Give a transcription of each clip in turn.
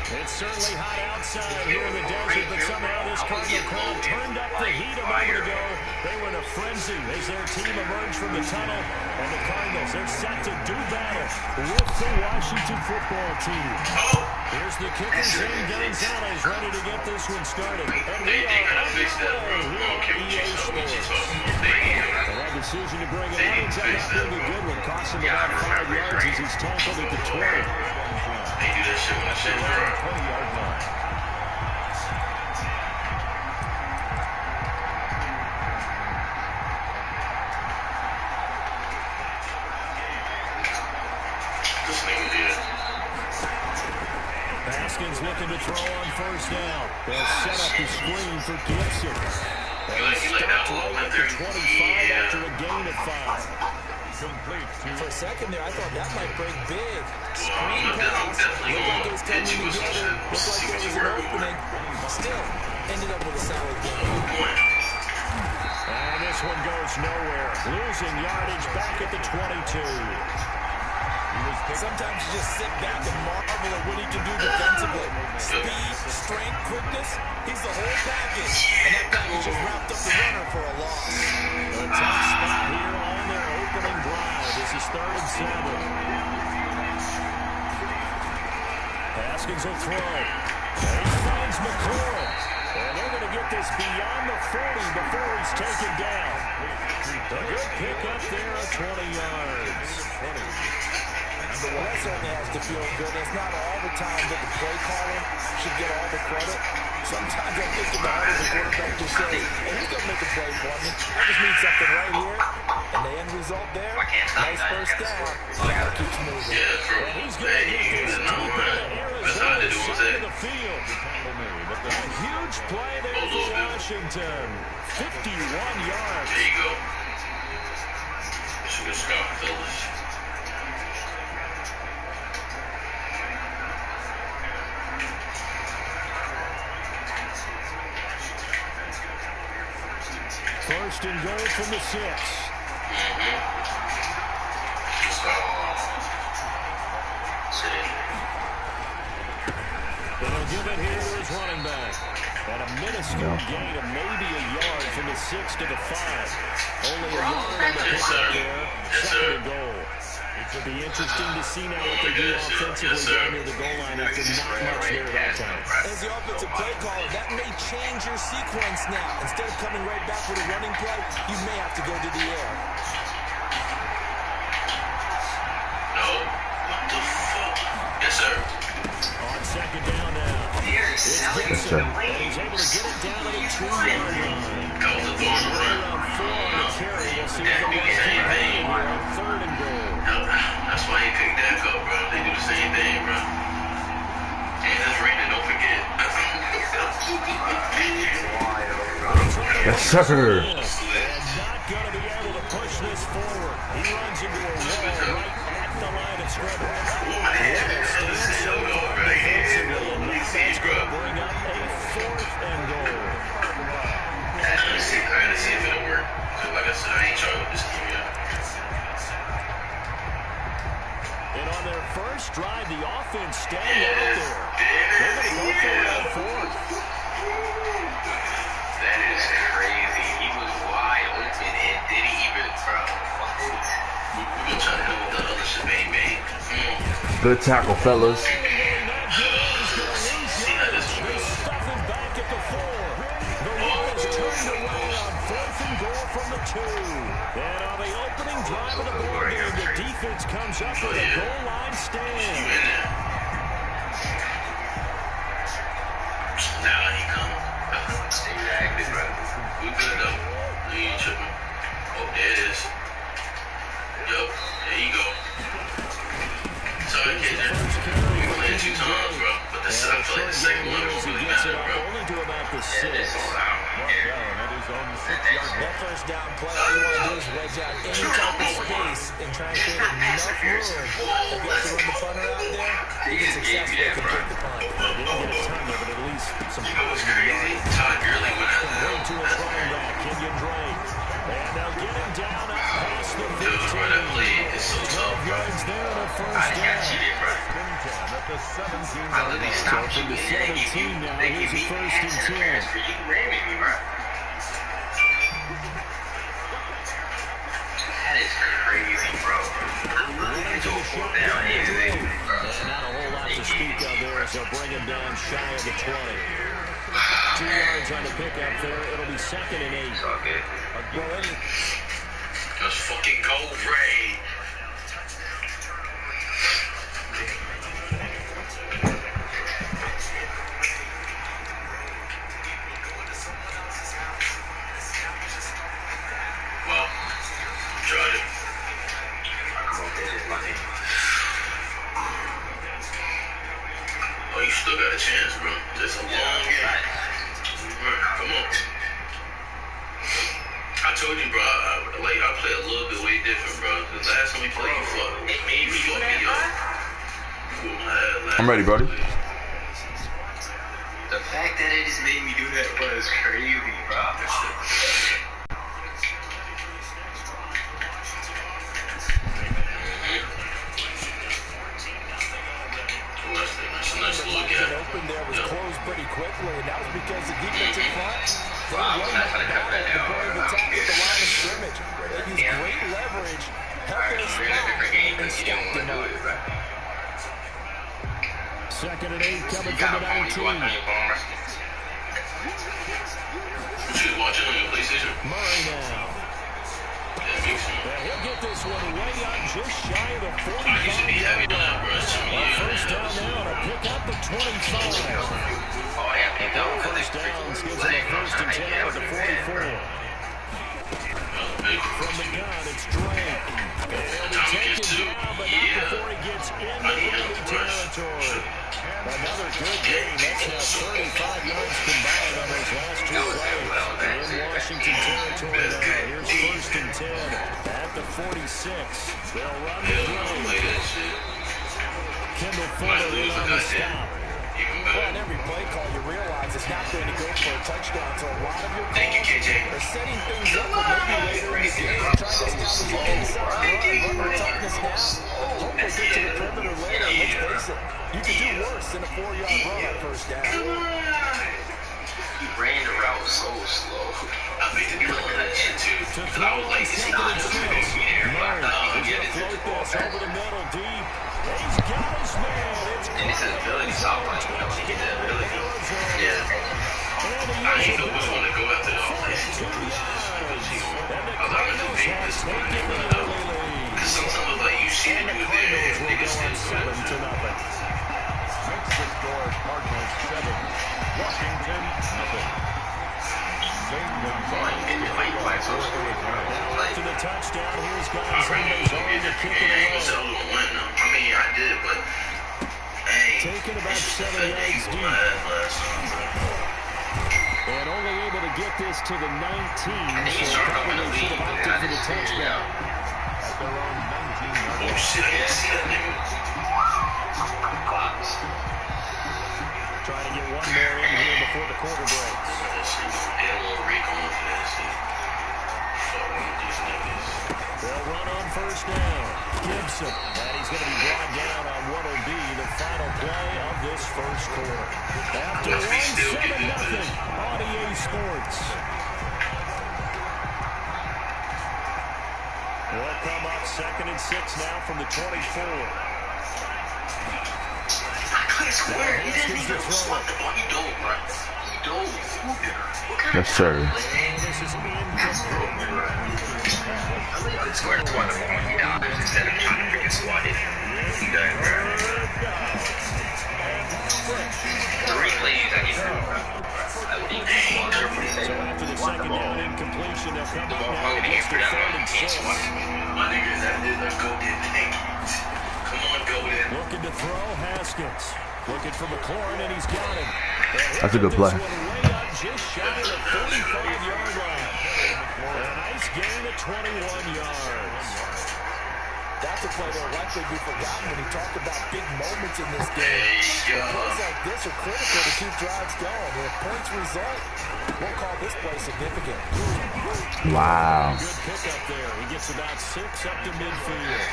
It's certainly hot outside here in the desert, but somehow this Cardinal crowd turned up the heat a moment ago. They were in a frenzy as their team emerged from the tunnel. And the Cardinals, they're set to do battle with the Washington football team. Here's the kicker, Zane Gonzalez, ready to get this one started. And we are underway here on EA Sports. And that decision to bring it out, it's not being a good one. Cost him about 5 yards as he's tackled at the 20. They do that shit when that shit is dry. 20-yard line. This nigga did. Haskins looking to throw on first down. They'll set up the screen for Gibson. You like that little Right at the 25 after a gain of 5. For a second there, I thought that might break big. Screen I'm pass. definitely Looked like it going was to coming hit you with some together. shit. Looked like See there what you was an work with. opening. Still, ended up with a solid game. Point. And this one goes nowhere. Losing yardage back at the 22. Sometimes you just sit back and marvel at what he can do defensively. Speed, strength, quickness, he's the whole package. And that package just wrapped up the runner for a loss. A tough spot here on their opening drive. This is 3rd and 7. Haskins will throw. And he finds McCoy. And they're going to get this beyond the 40 before he's taken down. A good pick up there at 20 yards. Well, that certainly has to feel good. It's not all the time that the play caller should get all the credit. Sometimes I think about it as a quarterback to say, hey, he's going to make a play for me. I just need something right here. And the end result there, nice first down. Now it keeps moving. Yeah, bro. And he's going to get this deep into That's how they Arizona's do it, side of the field. A huge play there for Washington. 51 yards. There you go. That's a good scout, fellas. First and goal from the 6. And he'll give it here to his running back. And a minuscule gain of maybe a yard from the 6 to the 5. Only a yard on the pickup there. Second and goal. It'll be interesting to see now what they do offensively down near the goal line after not much there that time. As the offensive play caller, that may change your sequence now. Instead of coming right back with a running play, you may have to go to the air. No. What the fuck? Yes, sir. On second down now. It's Gibson. And he's able to get it down to the 2-yard line. That was a thorn to run. Around 4 on the carry. We'll see if they want to keep going here on 3rd and goal. That's why he picked that up, bro. They do the same thing, bro. And it's raining, don't forget. Yes, sir. And not going to be able to push this forward. He runs into a wall right at the line of scrimmage. Stands so far defensively, and now that's going to bring up a 4th and goal. I gotta see if it'll work. Like I said, I ain't trying with this team yet. And on their first drive, the offense staying out there. They're going to go for it on 4th. That is crazy. He was wide open and didn't even throw. We're gonna try to hit with the other shebang bang. Good tackle, fellas. See how this one goes. Stuff him back at the 4. The ball is turned away on 4th and goal from the 2. And on the opening drive of the ball game, the defense comes up with a goal line You stand. in there. Now he come. Exactly, bro. We good though. You ain't tripping. Oh, there it is. Yup. There you go. Sorry, KJ. We played 2 times, bro. But I feel like the second one was really bad, bro. Only to about the 6. That first down play, all you want to do is wedge out any type of space and try and create enough room. If you have to run the punter out there, you can successfully complete the punt. They didn't get a ton of it, at least some You know what's positive crazy? yards. Todd Gurley went out Way there. to his running back, Kenyon Drake. And they'll get him down up past the 15. Dude, bro, that play is so tough, 12 bro. yards there on a I first got down. cheated, bro. at the 17. I literally stopped you. From the 17 now, here's a first and 10. You ran me, bro. That is crazy, bro. I'm looking into a fourth down anything, bro. Not a whole lot to speak of there as they'll bring him down shy of the 20. 2 yards on the pickup there. It'll be 2nd and 8. It's all good. Let's fucking go, Ray. Well, tried it. Come on, this is money. Oh, you still got a chance, bro. Just a long game. Come on. I told you, bro. I play a little bit way different, bro. The last time we played, you fucked. It made me fuck me up. I'm ready, buddy. The fact that it just made me do that was crazy, bro. Nice little gap. Open there was closed pretty quickly, and that was because the defensive front. Wow, I'm not gonna cut that down. Attack at the line of scrimmage. They used great leverage, helped their spot, and stacked them up. 2nd and 8 coming from the 19. What you watching on your PlayStation? Murray now. He'll get this one way up just shy of the 45. I used to be heavy on that, bro. First down now to pick up the 25. Oh, yeah, pick up. First downs gives them a first and 10 out of the 44. From the gun, it's Drake. He'll be taken down, but not before he gets into enemy territory. Another good game. That's now 35 yards combined on those last 2 plays. In Washington territory now. Here's first and 10 at the 46. They'll run the play. Kendall Fuller in on the stop. Well, in every play call, you realize it's not going to go for a touchdown. So a lot of your calls are setting things up for maybe later in the game. Trying to establish an inside run toughness now. Hope they get to the perimeter later. Let's face it, you can do worse than a 4-yard run on first down. He ran the route so slow. I think to be looking at that shit too. But I was like, it's not just going to be there. But I get it. Over the middle, deep. He's got his man. And it's an ability software, you know, when you get that ability. Yeah. I ain't know which one to go after the offense. I was like, I'm going to take this one and run it up. Because sometimes, like, you see the dude there, if niggas still do it. Mexican score, Cardinals 7. Washington, nothing. To the touchdown, here's Gonzalez on to kick it away. I mean, I did, but taking about 7 yards deep. And only able to get this to the 19. So Cardinals should have opted for the touchdown. At their own 19. Oh shit, I didn't see that nigga. Trying to get one more in here before the quarter breaks. They'll run on first down. Gibson, and he's going to be brought down on what will be the final play of this first quarter. After 1-7-0 on EA Sports. They'll come up 2nd and 6 now from the 24. I swear, he didn't even swat the ball. He dove, bro. He dove. Yes, sir. This is I swear to God, instead of trying to freaking swat it. He done, bro. The replays, I get it, bro. I would even swat it. So after the second down incompletion, they'll come up now. I'm going to get that one. Can't swat it. My niggas that did the go get it. Come on, go then. Looking to throw, Haskins. Looking for McLaurin, and he's got him. That's a good play. Just shy of the 45-yard line. A nice gain of 21 yards. That's a play that will likely be forgotten when he talked about big moments in this game. Plays like this are critical to keep drives going. If points result, We'll call this play significant. Wow. Good pickup there. He gets about 6 up to midfield.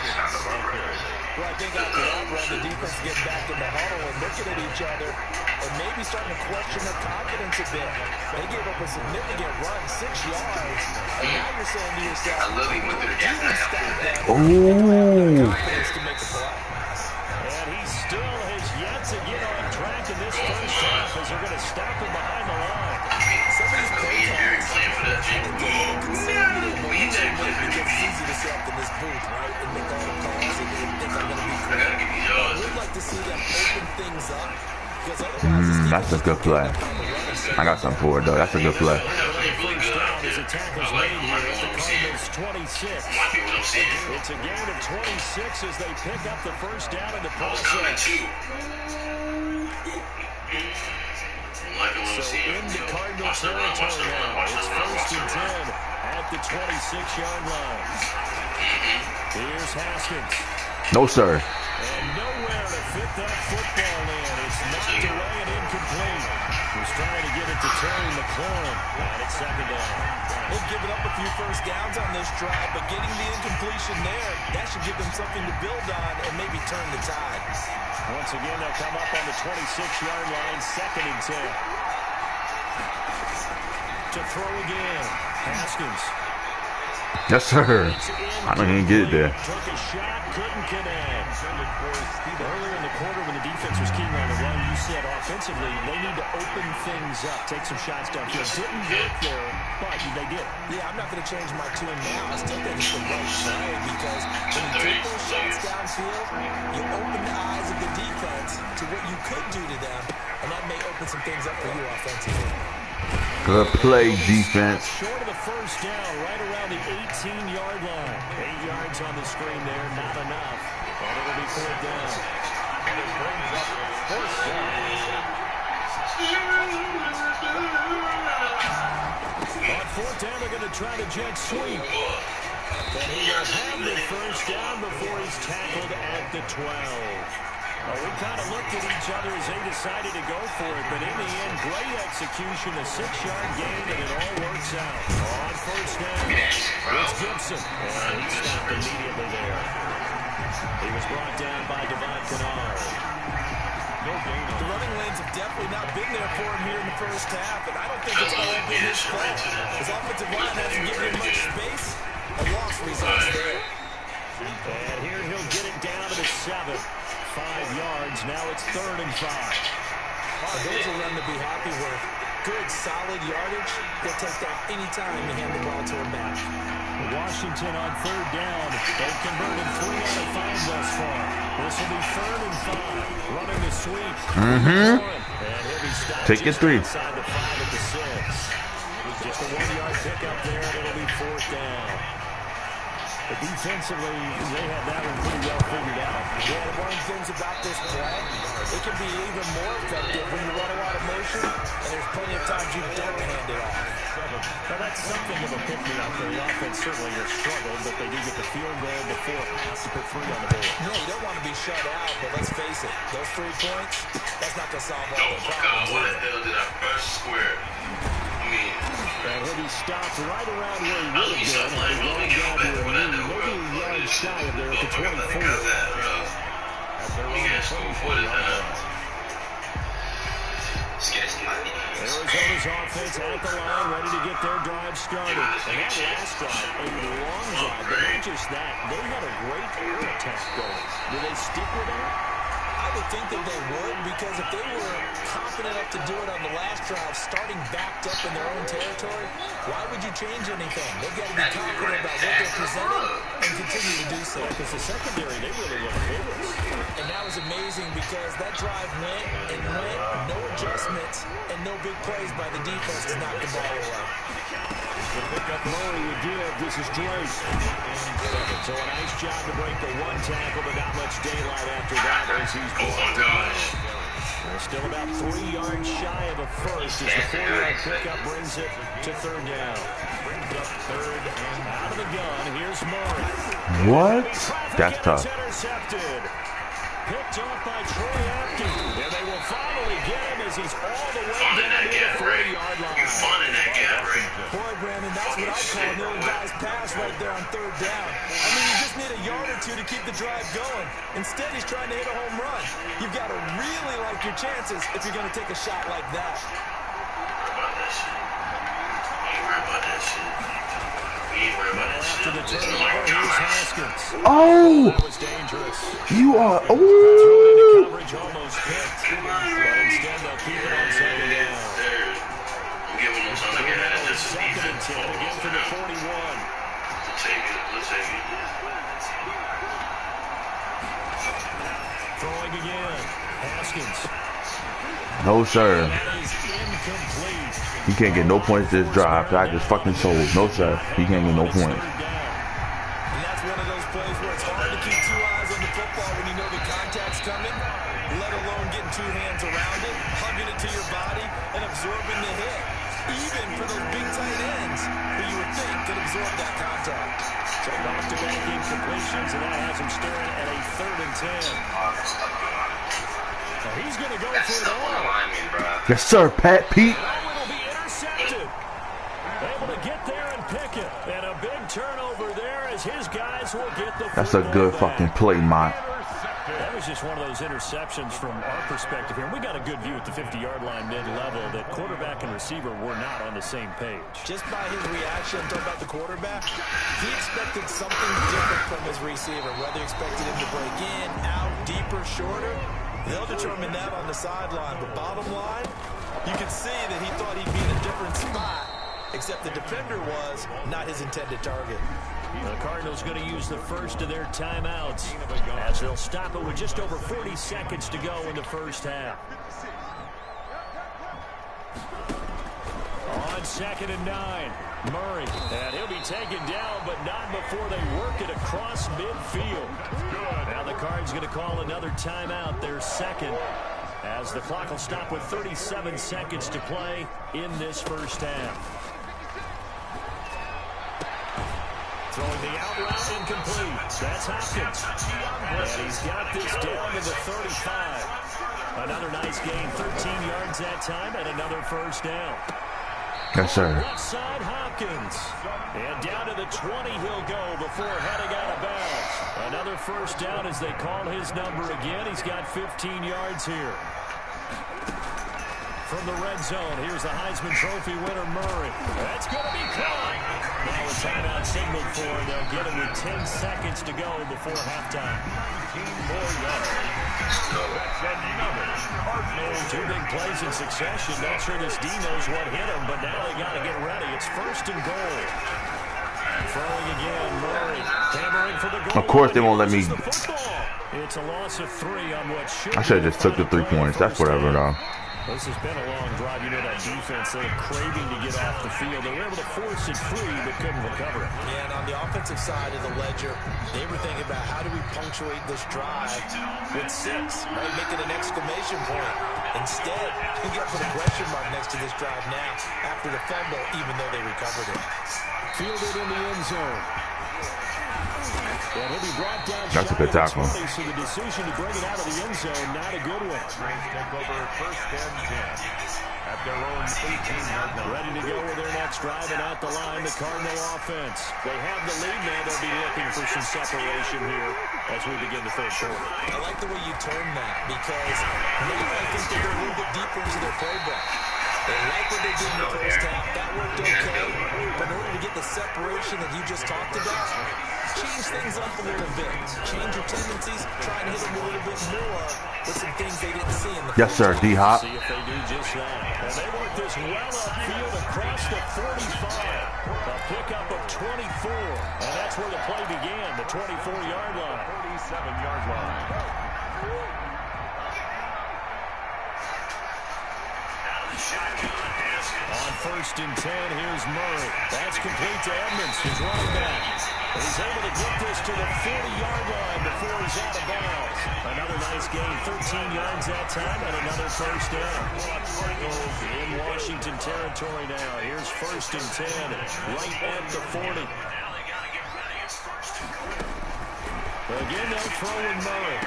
Well, I think after that run, the defense getting back in the huddle and looking at each other and maybe starting to question their confidence a bit. They gave up a significant run, 6 yards, and now you're saying to yourself, I love he went through the gap and I got through that. Ooh. confidence to make a play. And he still has yet to get on track in this first half as they're going to stop him behind the line. Some of these play Jerry calls, playing for that I think they're a little concerned with it. It's easy to sit up in this booth, right, and make all the calls and think I'm going to be I great. gotta get these yards. We'd like to see them open things up because otherwise That's a good play. I got something for it though. That's a good play. Really good out there. I like him. I like what I'm seeing. It's 26. I like what I'm seeing. It's a gain of 26 as they pick up the first down in the I was coming process. too. I'm liking what I'm So seeing. into Cardinal Watch the run, territory watch the run, now. watch the It's run, first watch the and run. 10 at the 26-yard line. Here's Haskins. No, sir. And nowhere to fit that football in. It's knocked away and incomplete. He's trying to get it to Terry McLaurin. And it's second down. They've given up a few first downs on this drive, but getting the incompletion there, that should give them something to build on and maybe turn the tide. Once again, they'll come up on the 26-yard line, second and 10. To throw again, Haskins. Yes, sir. I don't even get it there. Took a shot, couldn't connect. Earlier in the quarter when the defense was keying on the run, you said offensively they need to open things up, take some shots downfield. Didn't work there, but they did. Yeah, I'm not going to change my tune now. I still think it's the right play because when you take those shots downfield, you open the eyes of the defense to what you could do to them, and that may open some things up for you offensively. Good play, defense. Short of the first down, right around the 18-yard line. 8 yards on the screen there, not enough. And it'll be fourth down. And it brings up fourth down. On fourth down, they're going to try the jet sweep. And he will have the first down before he's tackled at the 12. Well, we kind of looked at each other as they decided to go for it, but in the end, great execution, a 6-yard gain, and it all works out. On first down, it's Gibson, and he stopped immediately there. He was brought down by Devon Kennard. No gain on The running lanes have definitely not been there for him here in the first half, and I don't think it's all been his fault. His offensive line hasn't given him much space. A loss results there. And here he'll get it down to the 7. 5 yards. Now it's 3rd and 5. There's a run to be happy with. Good, solid yardage. They'll take that any time you hand the ball to him back. Washington on 3rd down. They've converted 3 out of 5 thus far. This will be 3rd and 5. Running the sweep. And he'll be stopped Take it 3. inside the 5 at the 6. Just a 1-yard pickup there, and it'll be 4th down. But defensively, they have that one pretty well figured out. Yeah, one of the things about this play, it can be even more effective when you run a lot of motion, and there's plenty of times you don't hand it off. Now, that's something of a pick-me-up. The offense certainly has struggled, but they do get the field goal before it has to put 3 on the board. No, you don't want to be shut out, but let's face it, those 3 points, that's not going to solve all Oh the my God, problems. what the hell did I press square? I mean, And he'll be stopped right around where he at would least have I'm been. like, He's well, going let me get down to back a with that knee, though, maybe bro. a yard shy of there at the 24. I got that, bro. You guys go for it, Arizona's offense at the line, ready to get their drive started. And that last drive, a long drive, but not just that, they had a great air attack going. Do they stick with that? I would think that they would, because if they were confident enough to do it on the last drive, starting backed up in their own territory, why would you change anything? They've got to be confident about what they're presenting and continue to do so. Because the secondary, they really look favorites. And that was amazing because that drive went and went, no adjustments, and no big plays by the defense to knock the ball away. The pickup Murray would give. This is Drake. So a nice job to break the 1 tackle, but not much daylight after that as he's blocked away. Still about 3 yards shy of a first as the 4-yard pickup brings it to 3rd down. Brings up 3rd and out of the gun. Here's Murray. What? That's tough. Intercepted. Picked off by Troy Apke. And they will finally get him as he's all the way down to the 40-yard line. You're fun in that to keep the drive going. Instead, he's trying to hit a home run. You've got to really like your chances if you're going to take a shot like that. Oh! You are. Oh! Coverage almost hit. But instead, they'll keep it on second down. I'm giving them something to get at this Second and 10 again from the 41. Let's take it. Let's take it. Throwing again. Haskins. No, sir. That is incomplete. You can't get no points this drive. I just fucking sold. No, sir. You can't get no points. And that's one of those plays where it's hard to keep two eyes on the football when you know the contact's coming, let alone getting two hands around it, hugging it to your body, and absorbing the hit. Even for those big tight ends who you would think could absorb that contact. So back-to-back incompletions, and that has him staring at a 3rd and 10. So he's going to go for it all. Yes, sir, Pat Pete. Oh, it'll be intercepted. Able to get there and pick it. And a big turnover there as his guys will get the That's a good back. fucking play, Mike. That was just one of those interceptions from our perspective here. We got a good view at the 50-yard line mid-level that quarterback and receiver were not on the same page. Just by his reaction, talking about the quarterback, he expected something different from his receiver, whether he expected him to break in, out, deeper, shorter. They'll determine that on the sideline. But bottom line, you can see that he thought he'd be in a different spot, except the defender was not his intended target. The Cardinals going to use the first of their timeouts as they'll stop it with just over 40 seconds to go in the first half. On 2nd and 9, Murray. And he'll be taken down, but not before they work it across midfield. Now the Cards going to call another timeout, their second, as the clock will stop with 37 seconds to play in this first half. Throwing the out route incomplete. That's Hopkins. And he's got this down to the 35. Another nice gain, 13 yards that time, and another first down. Yes, sir. Left side, Hopkins. And down to the 20 he'll go before heading out of bounds. Another first down as they call his number again. He's got 15 yards here. From the red zone, here's the Heisman Trophy winner, Murray. That's going to be caught. Now a timeout signaled for. They'll get him with 10 seconds to go before halftime. 15 more yards. Two big plays in succession. Not sure this D knows what hit him, but now they got to get ready. It's 1st and goal. Throwing again, Murray. Hammering for the goal. Of course they won't let me. It's a loss of 3 on what should. I should have just took the 3 points. That's whatever, though. This has been a long drive. You know that defense, they were craving to get off the field. They were able to force it free, but couldn't recover it. Yeah, and on the offensive side of the ledger, they were thinking about how do we punctuate this drive with 6, right? Make it an exclamation point. Instead, you got to put a question mark next to this drive now after the fumble, even though they recovered it. Fielded in the end zone. And he'll be brought down. That's a good tackle. So the decision to bring it out of the end zone, not a good one. Take over 1st and 10 at their own 18-yard line. Ready to go with their next drive and at the line, the Cardinal offense. They have the lead now. They'll be looking for some separation here as we begin the 3rd quarter. I like the way you term that because now I think they go a little bit deeper into their playbook. They like what they did in the first half. That worked okay. But in order to get the separation that you just talked about, change things up a little bit. Change your tendencies. Try and hit them a little bit more with some things they didn't see in the Yes, sir, D-Hop. See if they do just that. And they work this well upfield across the 45. A pickup of 24. And that's where the play began, the 24-yard line. 47-yard line. On 1st and 10, here's Murray. That's complete to Edmonds, his running back. He's able to get this to the 40-yard line before he's out of bounds. Another nice gain, 13 yards that time, and another first down. In Washington territory now. Here's 1st and 10, right at the 40. Again, they'll throw in Murray.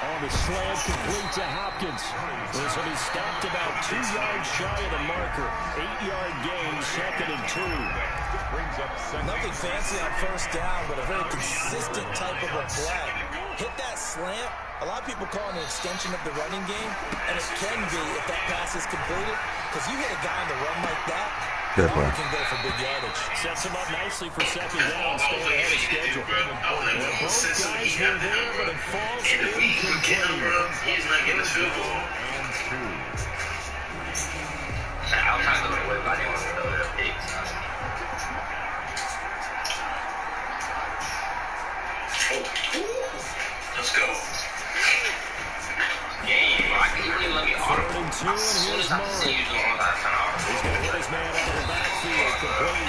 On the slant, complete to Hopkins. This one is stopped about 2 yards shy of the marker. 8-yard gain, 2nd and 2. Brings up second. Nothing fancy on first down, but a very consistent type of a play. Hit that slant. A lot of people call it an extension of the running game, and it can be if that pass is completed, because you hit a guy on the run like that, you can go for big yardage. Sets him up nicely for 2nd down, staying ahead of schedule. Both guys were there, but it falls incomplete. He's not getting a field goal. And 2. Outside of the way, but I didn't want to go to the pigs. Let's go. Game. I can really let me auto. 3rd and 2, and here's Murray. He's going to hit his man out of the backfield, complete.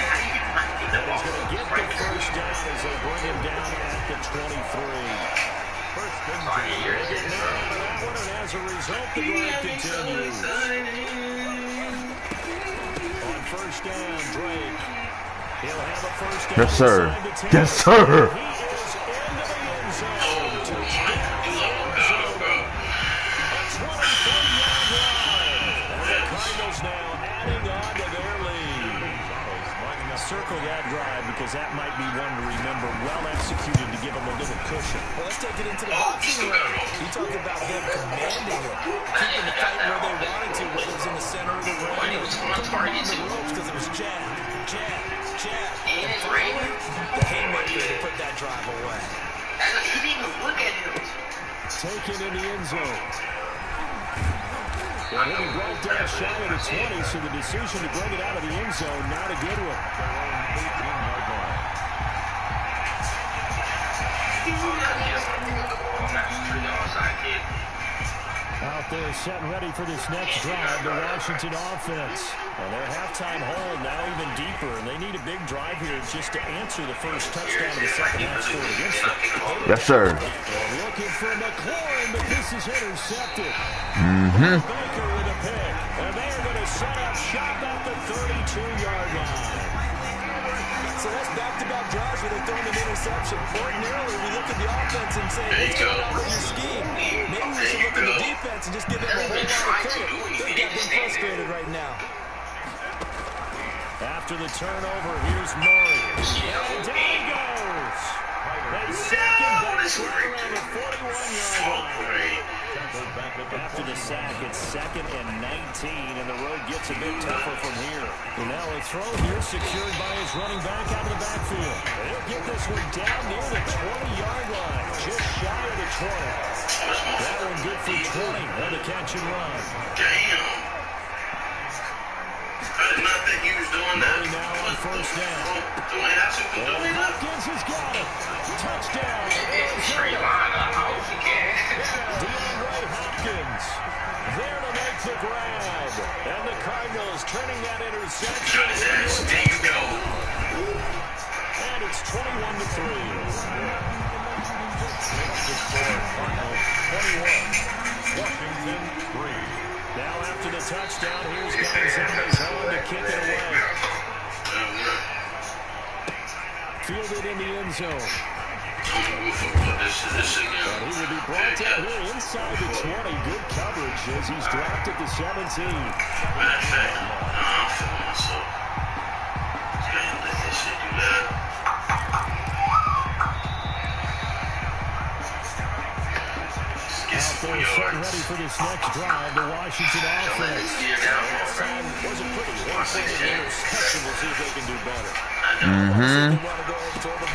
And he's going to get the first down as they bring him down at the 23. First and 10. That one, and as a result, the drive continues. On first down, Drake. He'll have a first down. Yes, sir. Yes, sir. He is into the end zone to take the end zone. A 23-yard line. And the Cardinals now adding on to their lead. Circle that drive because that might be one to remember. Well executed to give them a little cushion. Well, let's take it into the boxing range. You talk about them commanding it, keeping the fight where they wanted to, whether it was in the center of the ring, or coming on the ropes because it was jab, jab, jab. And finally, the haymaker to put that drive away. He didn't even look at him. Taken in the end zone. Well, he'll be right down shy of the 20, so the decision to bring it out of the end zone, not a good one. Out there setting ready for this next drive, the Washington offense. And their halftime hold now even deeper, and they need a big drive here just to answer the first touchdown of the second half scored against them. Yes, sir. Looking for McLaurin, but this is intercepted. Mm-hmm. Baker with a pick, and they're going to set up shop at the 32-yard line. So that's back-to-back drives where they're throwing an interception. Ordinarily, we look at the offense and say, what's going on with your scheme? Maybe we should look at the defense and just give them a whole lot of credit. They've got them frustrated right now. After the turnover, here's Murray. And down he goes. They sack him back around the 41-yard line. After the sack, it's 2nd and 19, and the road gets a bit tougher from here. And now a throw here secured by his running back out of the backfield. They'll get this one down near the 20-yard line, just shy of the 20. That one good for 20 on the catch and run. Damn. I did not think he was doing that. Murray now on first down. Hopkins has got it. Touchdown. Straight line. I hope he can. DeAndre Hopkins there to make the grab. And the Cardinals turning that interception. There you go. And it's 21-3. 21. Washington 3. Now after the touchdown, here's Gonzalez home to kick it away. Fielded in the end zone. And he will be brought down here inside the 20. Good coverage as he's dropped at the 17. Out there setting ready for this next drive, the Washington offense. Last time wasn't pretty. One-pointed interception. We'll see if they can do better.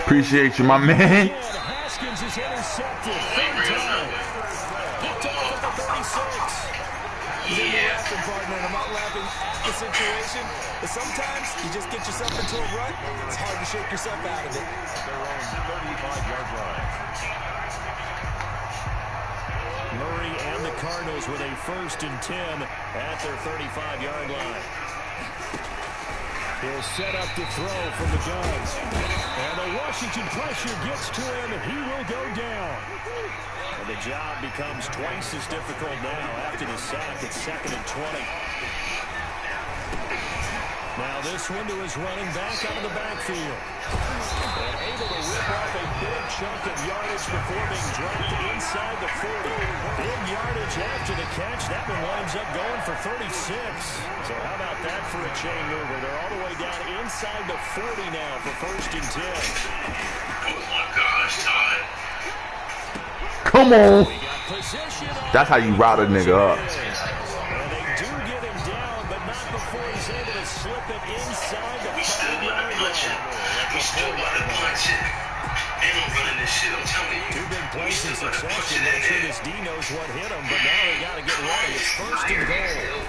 Appreciate you, my man. Haskins is intercepted. Third time. Picked off at the 36. Yeah. Partner, and I'm not laughing at the situation, but sometimes you just get yourself into a rut. It's hard to shake yourself out of it. Their own 35-yard line. Murray and the Cardinals with a 1st and 10 at their 35-yard line. He'll set up to throw from the guns. And the Washington pressure gets to him, and he will go down. And the job becomes twice as difficult now after the sack. It's 2nd and 20. Now this one to his running back out of the backfield. And able to rip off a big chunk of yardage before being dropped inside the 40. Big yardage after the catch. That one winds up going for 36. So how about that for a chain mover? They're all the way down inside the 40 now for 1st and 10. Oh my gosh, Todd. Come on. That's how you route a nigga up. And they do get him down, but not before he's able to slip it inside the 5-yard line. We still about to punch it. Ain't no running this shit, I'm telling you. Two big plays in succession. I'm sure this D knows what hit him, but now they got to get ready. It's 1st and goal.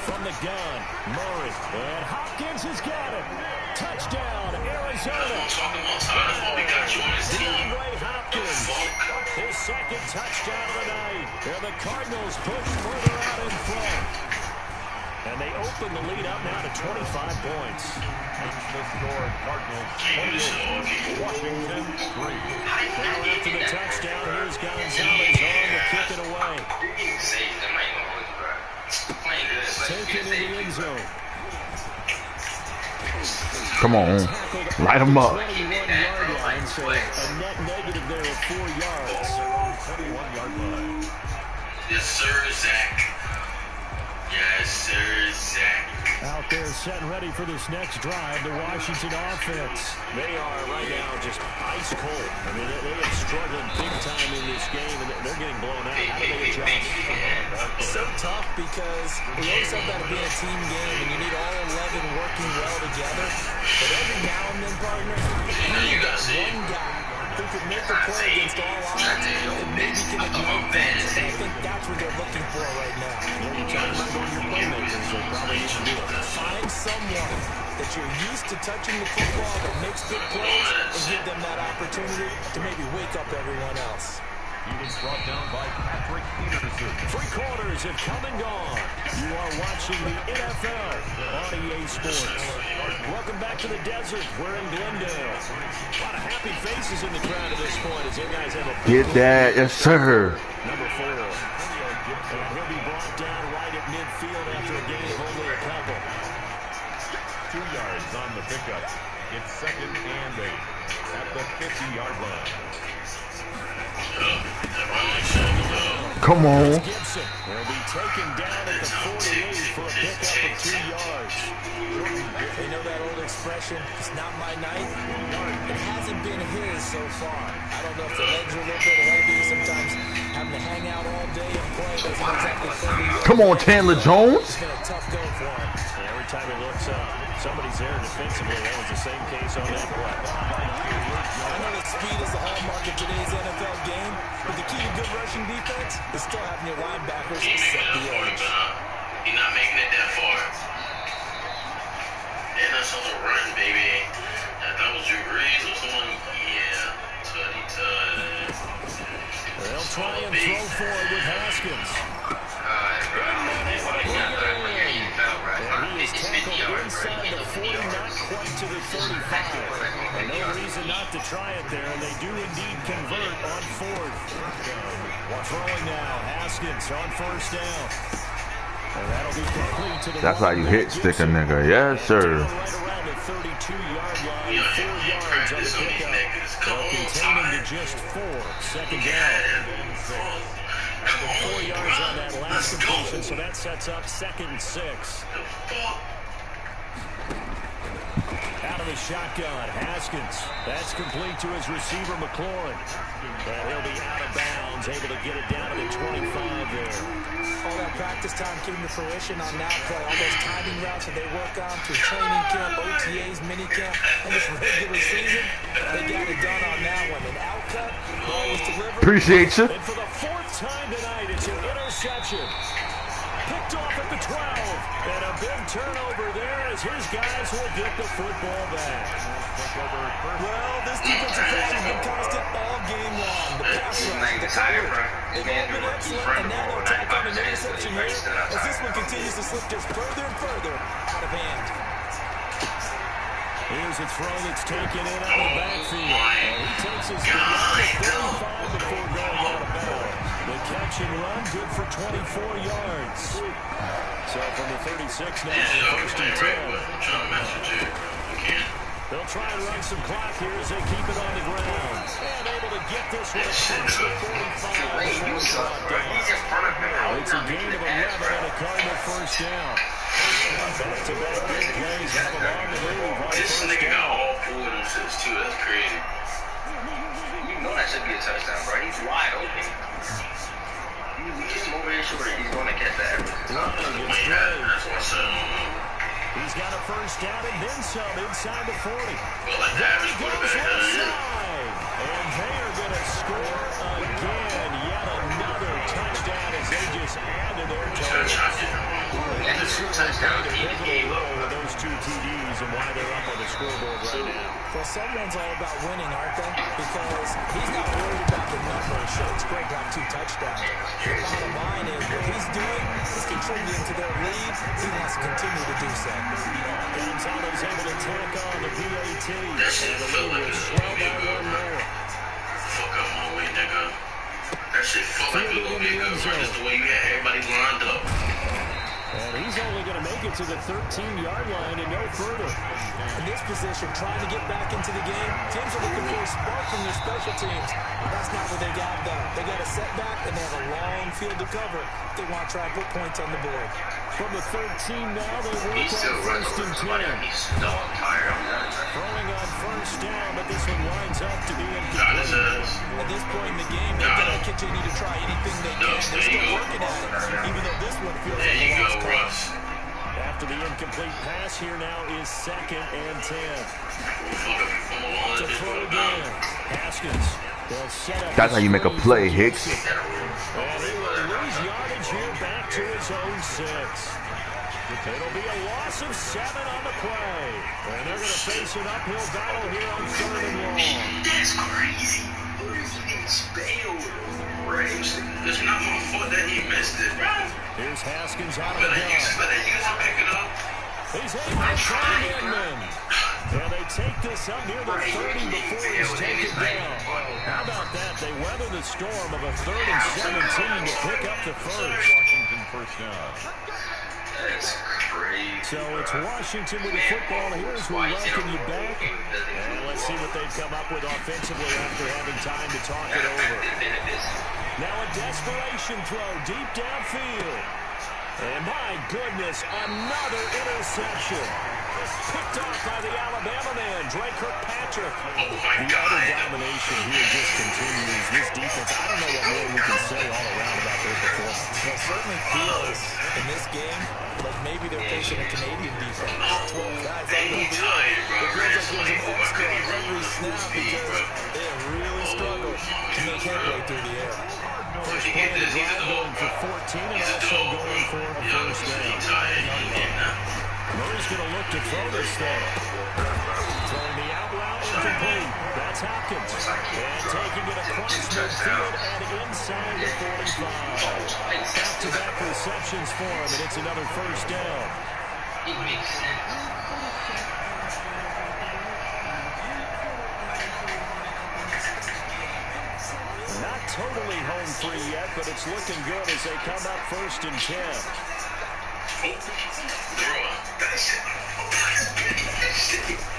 From the gun, Murray. And Hopkins has got it. Touchdown, Arizona. That's what I'm talking about, Todd. That's why we got you on this team. DeAndre Hopkins. His 2nd touchdown of the night. And the Cardinals push further out in front. And they open the lead up now to 25 points. The score, Cardinals 28, Washington 3. Now after the touchdown, here's Gonzalez on to kick it away. Taken in the end zone. Come on. Light him up. 21-yard line, so a net negative there of 4 yards. 21-yard line. Yes, sir, Zach. Yes, sir, Zach. Out there setting ready for this next drive, the Washington offense. They are right now just ice cold. I mean, they have struggled big time in this game, and they're getting blown out. How do they adjust? So tough because we always have that to be a team game, and you need all 11 working well together. But every now and then, partner, you got one guy who could make a play against all odds and maybe can ignite things. And I think that's what they're looking for right now. You're talking about going to your playmakers. They probably need to do it. Find someone that you're used to touching the football that makes good plays and give them that opportunity to maybe wake up everyone else. He was brought down by Patrick Peterson. 3 quarters have come and gone. You are watching the NFL on EA Sports. Welcome back to the desert. We're in Glendale. A lot of happy faces in the crowd at this point as you guys have a Get that. Yes, sir. number 4. And he'll be brought down right at midfield after a gain of only a couple. 2 yards on the pickup. It's 2nd and 8 at the 50-yard line. Come on. Gibson will be taken down at the 48 for a pickup of 2 yards. They know that old expression, it's not my night. It hasn't been his so far. I don't know if the legs are a little bit heavy. Sometimes having to hang out all day and play doesn't exactly fit. Come on, Chandler Jones. It's been a tough go for him. And every time he looks up, somebody's there defensively. That was the same case on that play. I know that speed is the hallmark of today's NFL game, but the key to good rushing defense is still having your linebackers set the edge. He's not making it that far. And that's on the run, baby. That was Drew Brees or someone. Yeah. They'll try and throw forward with Haskins. And he is tackled inside the 40, not quite to the 35. And no reason not to try it there, and they do indeed convert on 4th. Throwing now, Haskins on 1st down. And that'll be complete to the That's how you hit stick a nigga. Yes, sir. Right around the 32-yard line, 4 yards on the pickup. They'll contain him to just 4. 2nd down. 4 yards on that last completion, so that sets up 2nd and 6. Out of the shotgun, Haskins. That's complete to his receiver, McLaurin. And he'll be out of bounds, able to get it down to the 25 there. All that practice time came to fruition on that play. All those timing routes that they work on through training camp, OTAs, mini camp, and this regular season, they got it done on that one. An outcut, ball was delivered. Appreciate you. And for the 4th time tonight, it's an interception. Picked off at the 12. And a big turnover there as his guys will get the football back. Well, this defensive play has been constant all game long. The pass rush, the coverage, they've all been excellent, and now they'll tack on an interception here as this one continues to slip just further and further out of hand. Here's a throw that's taken in out of the backfield. And he takes his feet out of 35 before going out of bounds. The catch and run, good for 24 yards. So from the 36 now, Yeah, first and 10. I'm trying to mess with you. You can't. They'll try and run some clock here as they keep it on the ground. And able to get this one across the 45. You suck, bro. He's in front of him. How It's a gain of 11 and a Cardinal first down. Back-to-back big plays have them on the move on This first nigga got down. all 4 of them shits, too. That's crazy. You know that should be a touchdown, bro. He's wide open. You just over here sure he's going to catch that. That's what's up. He's got a first down and then some inside the 40. Well, like the average quarterback does it. And they are going to score again. Yet another touchdown as they just add to their total. That's a true touchdown. He gave up. With those 2 TDs and why they're up on the scoreboard right now. Well, someone's all about winning, aren't they? Because he's not worried about the numbers. Sure, it's great to have 2 touchdowns. The bottom line is what he's doing is contributing to their lead. He wants to continue to do so. Gonzalez able to tack on the PAT. That shit felt like it was gonna be good, bro. Fuck up my way, nigga. That shit felt like it was gonna be good, bro. Just the way you had everybody lined up. And he's only going to make it to the 13-yard line and no further. In this position, trying to get back into the game, teams are looking for a spark from their special teams. That's not what they got, though. They got a setback, and they have a long field to cover if they want to try and put points on the board. From the 13 now, they work He's still on running first over and somebody. 10. He's dog tired. Throwing on first down, but this one winds up to be Got his incomplete. ass. At this point in the game, they're going to continue to try anything they can. They're still working at it, even though this one feels There like you a go, lost cause. Russ. After the incomplete pass, here now is 2nd and 10. Fuck up from a long To distance throw with a again. gun. Haskins. They'll set up That's how you make a play, Hicks. And he will lose yardage here back to his own 6. It'll be a loss of 7 on the play. And they're going to face an uphill battle here on 3rd and long. That's crazy. He didn't spell right. It's not my fault that he missed it, bro. Here's Haskins out of the Better gun. use him pick it up. He's able to find Inman. And they take this up near the 30 before he's taken down. How about that? They weather the storm of a 3rd and 17 to pick up the first. Washington first down. That's crazy. So it's Washington with the football. Here's we welcome you back. And let's see what they've come up with offensively after having time to talk it over. Now a desperation throw deep downfield. And my goodness, another interception. Picked off by the Alabama man, Dre Kirkpatrick. Oh my The God. utter domination here just continues. This defense, I don't know what more we can say all around about their performance. It certainly feels in this game like maybe they're facing a Canadian defense. 12 guys They out ain't there. tired, bro. It feels like Somebody there's an over. I extra couldn't on even every move snap speed, bro. because they have really struggled to make headway through the air. First He play get of the this. He's a drive dog, going for bro. 14 and He's a also dog, going for bro. a Yo, first he down. tired. He getting up. Murray's going to look to throw this thing. Throwing the out route incomplete. That's Hopkins. And taking it across midfield and inside the 45. Back-to-back receptions for him, and it's another first down. It makes sense. Not totally home free yet, but it's looking good as they come up 1st and 10.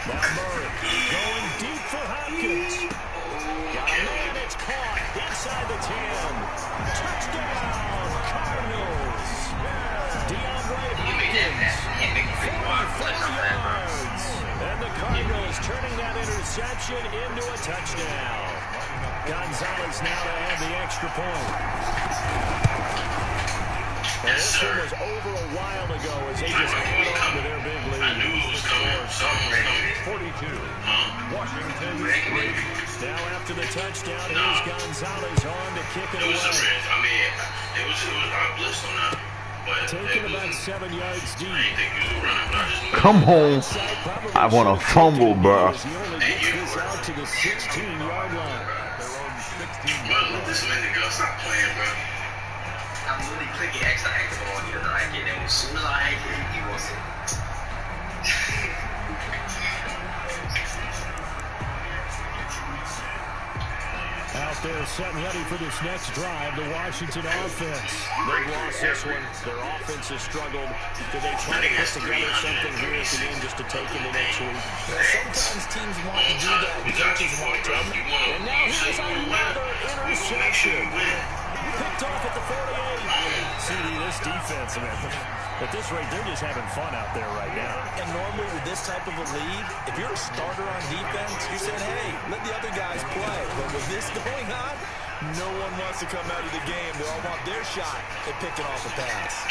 Now Murray going deep for Hopkins. Got a man, it's caught inside the 10. Touchdown, Cardinals. DeAndre Hopkins, 44 yards. And the Cardinals turning that interception into a touchdown. Gonzalez now to add the extra point. And this one was over a while ago as they just held on to their big I knew lead. it was coming. Something was coming. 42. Washington. Now after the touchdown, here's Gonzalez on to kick it It was a away. risk. I mean, it was I blitzed on that. But Taking it was, about 7 yards I deep. didn't think you was running, but I just Come home. I want a fumble, bro. He only gets this out to the 16-yard line. Their own 16. Bro, let this minute go. Stop playing, bro. I'm literally clicking X to active on you, and I get it. As soon as I hit it, he wants it. Out there setting ready for this next drive, the Washington offense. They've lost this one. Their offense has struggled. Do they try to put together something here at the end just to take into next week? Sometimes teams want to do that. Coaches want to. And now here's another interception. Picked off at the 48. CD, this defense, man. At this rate, they're just having fun out there right now. And normally with this type of a lead, if you're a starter on defense, you're saying, hey, let the other guys play. But with this going on, no one wants to come out of the game. They all want their shot at picking off a pass.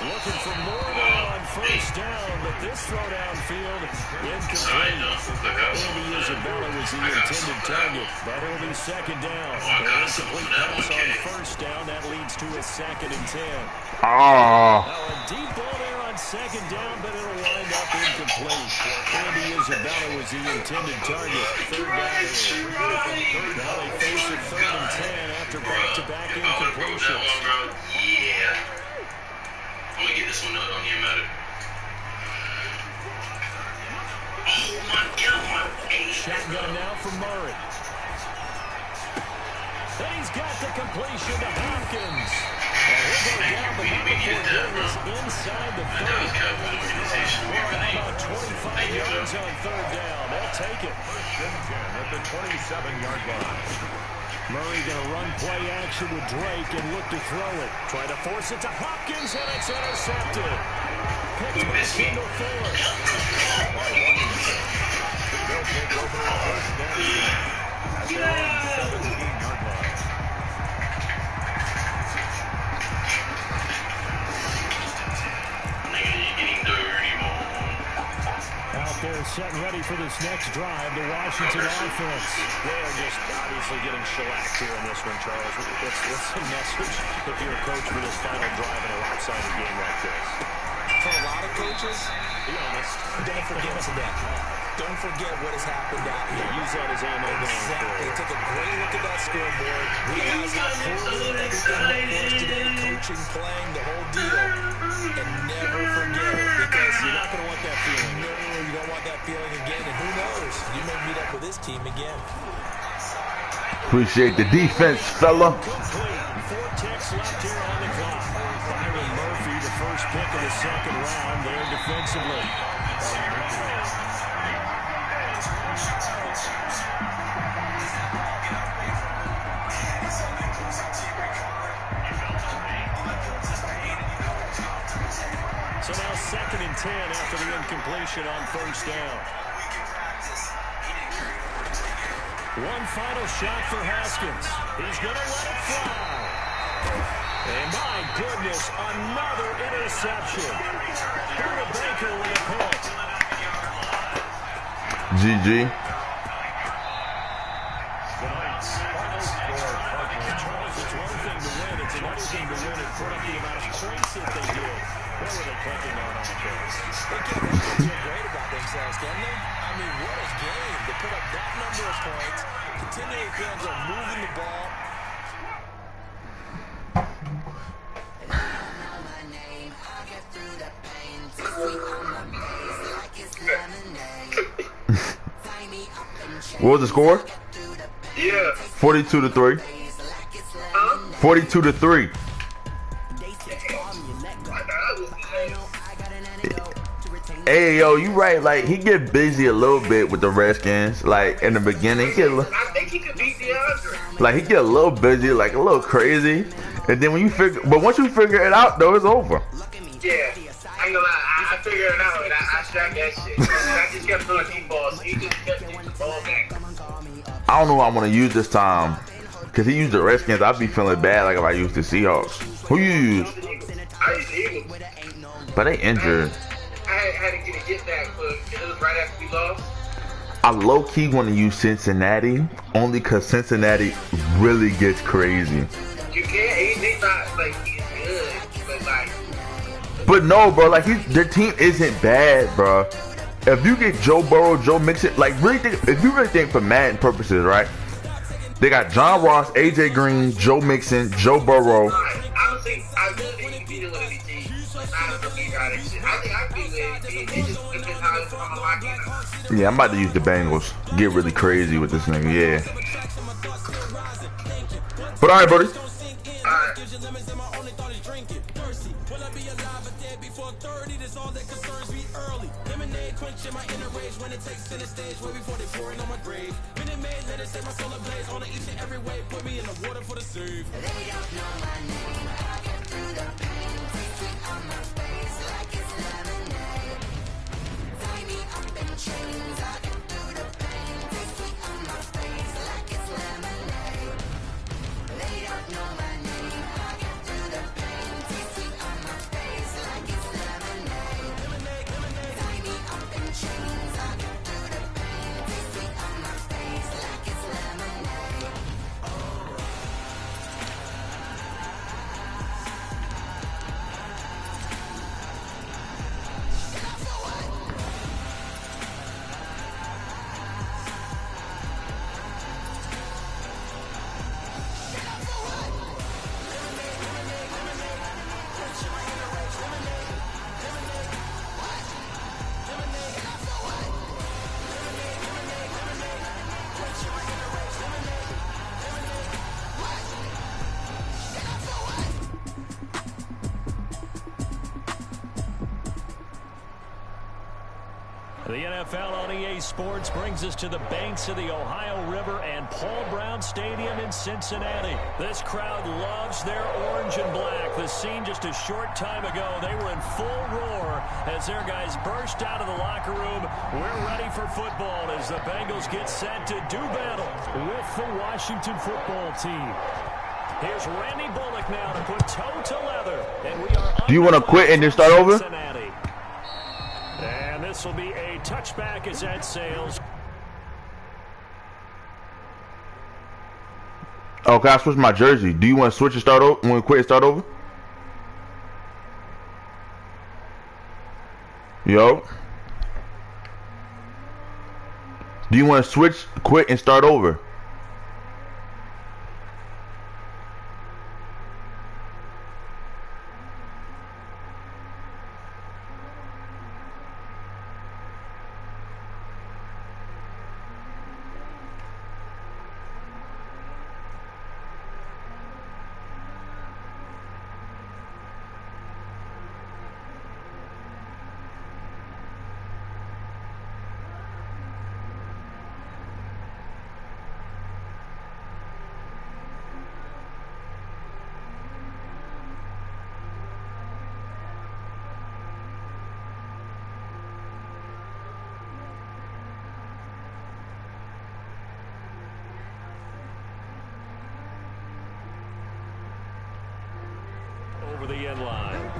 Looking for more on first down, but this throw downfield incomplete. Andy Isabella was the intended target. That'll be second down. An incomplete pass on first down. That leads to a 2nd and 10. Oh. Now a deep ball there on second down, but it'll wind up incomplete. Andy Isabella was the intended target. Third down here. Now they face a 3rd and 10 after back-to-back incompletions. Yeah. I'm gonna get this one on your matter. Oh my God. Shotgun now for Murray. And he's got the completion to Hopkins. And he'll go down, but not before getting this inside the 30. About 25 yards on 3rd down. They'll take it. At the 27-yard line. Murray going to run play action with Drake and look to throw it. Try to force it to Hopkins, and it's intercepted. Picked by Kendall Fuller. They'll take over a first down at their own 17-yard line. Out there setting ready for this next drive, the Washington offense. They are just obviously getting shellacked here in this one, Charles. What's the message if you're a coach for this final drive in a lopsided game like this? For a lot of coaches, Be honest. don't forget today. Don't forget what has happened out here. Use that as ammo going Exactly. forward. Take a great look at that scoreboard. Realize how poorly everything was today. Coaching, playing, the whole deal. And never forget it, because You're not going to want that feeling. no, you don't want that feeling again. And who knows? You may meet up with this team again. Appreciate the defense, fella. Complete. 4 ticks left here on the clock. Byron Murphy, the first pick of the 2nd round there defensively. So now 2nd and 10 after the incompletion on first down. One final shot for Haskins. He's going to let it fly. And my goodness, another interception. Buda Baker with a pick. GG. Charles, it's one thing to win. It's another thing to win and put up the amount of points that they did. What were they clicking on offense? They can't feel great about themselves, can they? I mean, what a game to put up that number of points, continually feeling like moving the ball. What was the score? Yeah. 42-3. 42-3. Hey, yo, you right. Like, he get busy a little bit with the Redskins. Like, in the beginning, I think he could beat DeAndre. like he get a little busy, like a little crazy. And then when you figure, but once you figure it out, though, it's over. Yeah. I ain't gonna lie, I figured it out and I strapped that shit. I just kept throwing deep balls. He just kept getting the ball back. I don't know what I'm gonna use this time. Cause he used the Redskins, I'd be feeling bad like if I used the Seahawks. Who you use? I used the Eagles. But they injured. I had to get a get back, but it was right after we lost. I low-key want to use Cincinnati only because Cincinnati really gets crazy. You can't, he's not like he's good, but like. But no, bro, like their team isn't bad, bro. If you get Joe Burrow, Joe Mixon, like really think, if you really think for Madden purposes, right? They got John Ross, AJ Green, Joe Mixon, Joe Burrow. I think you can beat it with any team. I don't think I think I can beat it with any team. It just depends how it's going to lock in. Yeah, I'm about to use the Bengals. Get really crazy with this nigga, yeah. But all right, buddy. The NFL on EA Sports brings us to the banks of the Ohio River and Paul Brown Stadium in Cincinnati. This crowd loves their orange and black. The scene just a short time ago, they were in full roar as their guys burst out of the locker room. We're ready for football as the Bengals get set to do battle with the Washington football team. Here's Randy Bullock now to put toe to leather. And we are Do you want to quit and just start over? Cincinnati. And this will be a touchback as that sails. Okay, I switched my jersey. Do you want to switch and start over? Want to quit and start over? Yo. Do you want to switch, quit, and start over? Over the end line.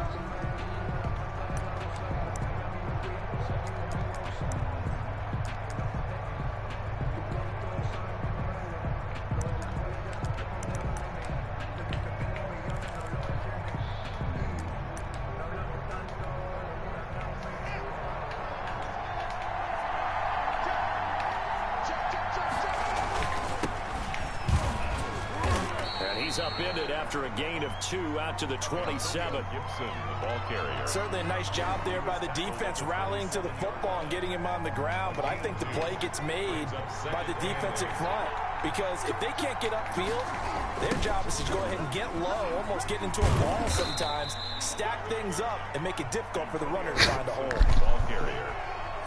He's upended after a gain of 2 out to the 27. Gibson, the ball carrier. Certainly a nice job there by the defense rallying to the football and getting him on the ground, but I think the play gets made by the defensive front because if they can't get upfield, their job is to go ahead and get low, almost get into a ball sometimes, stack things up, and make it difficult for the runner to find a hole. Ball carrier.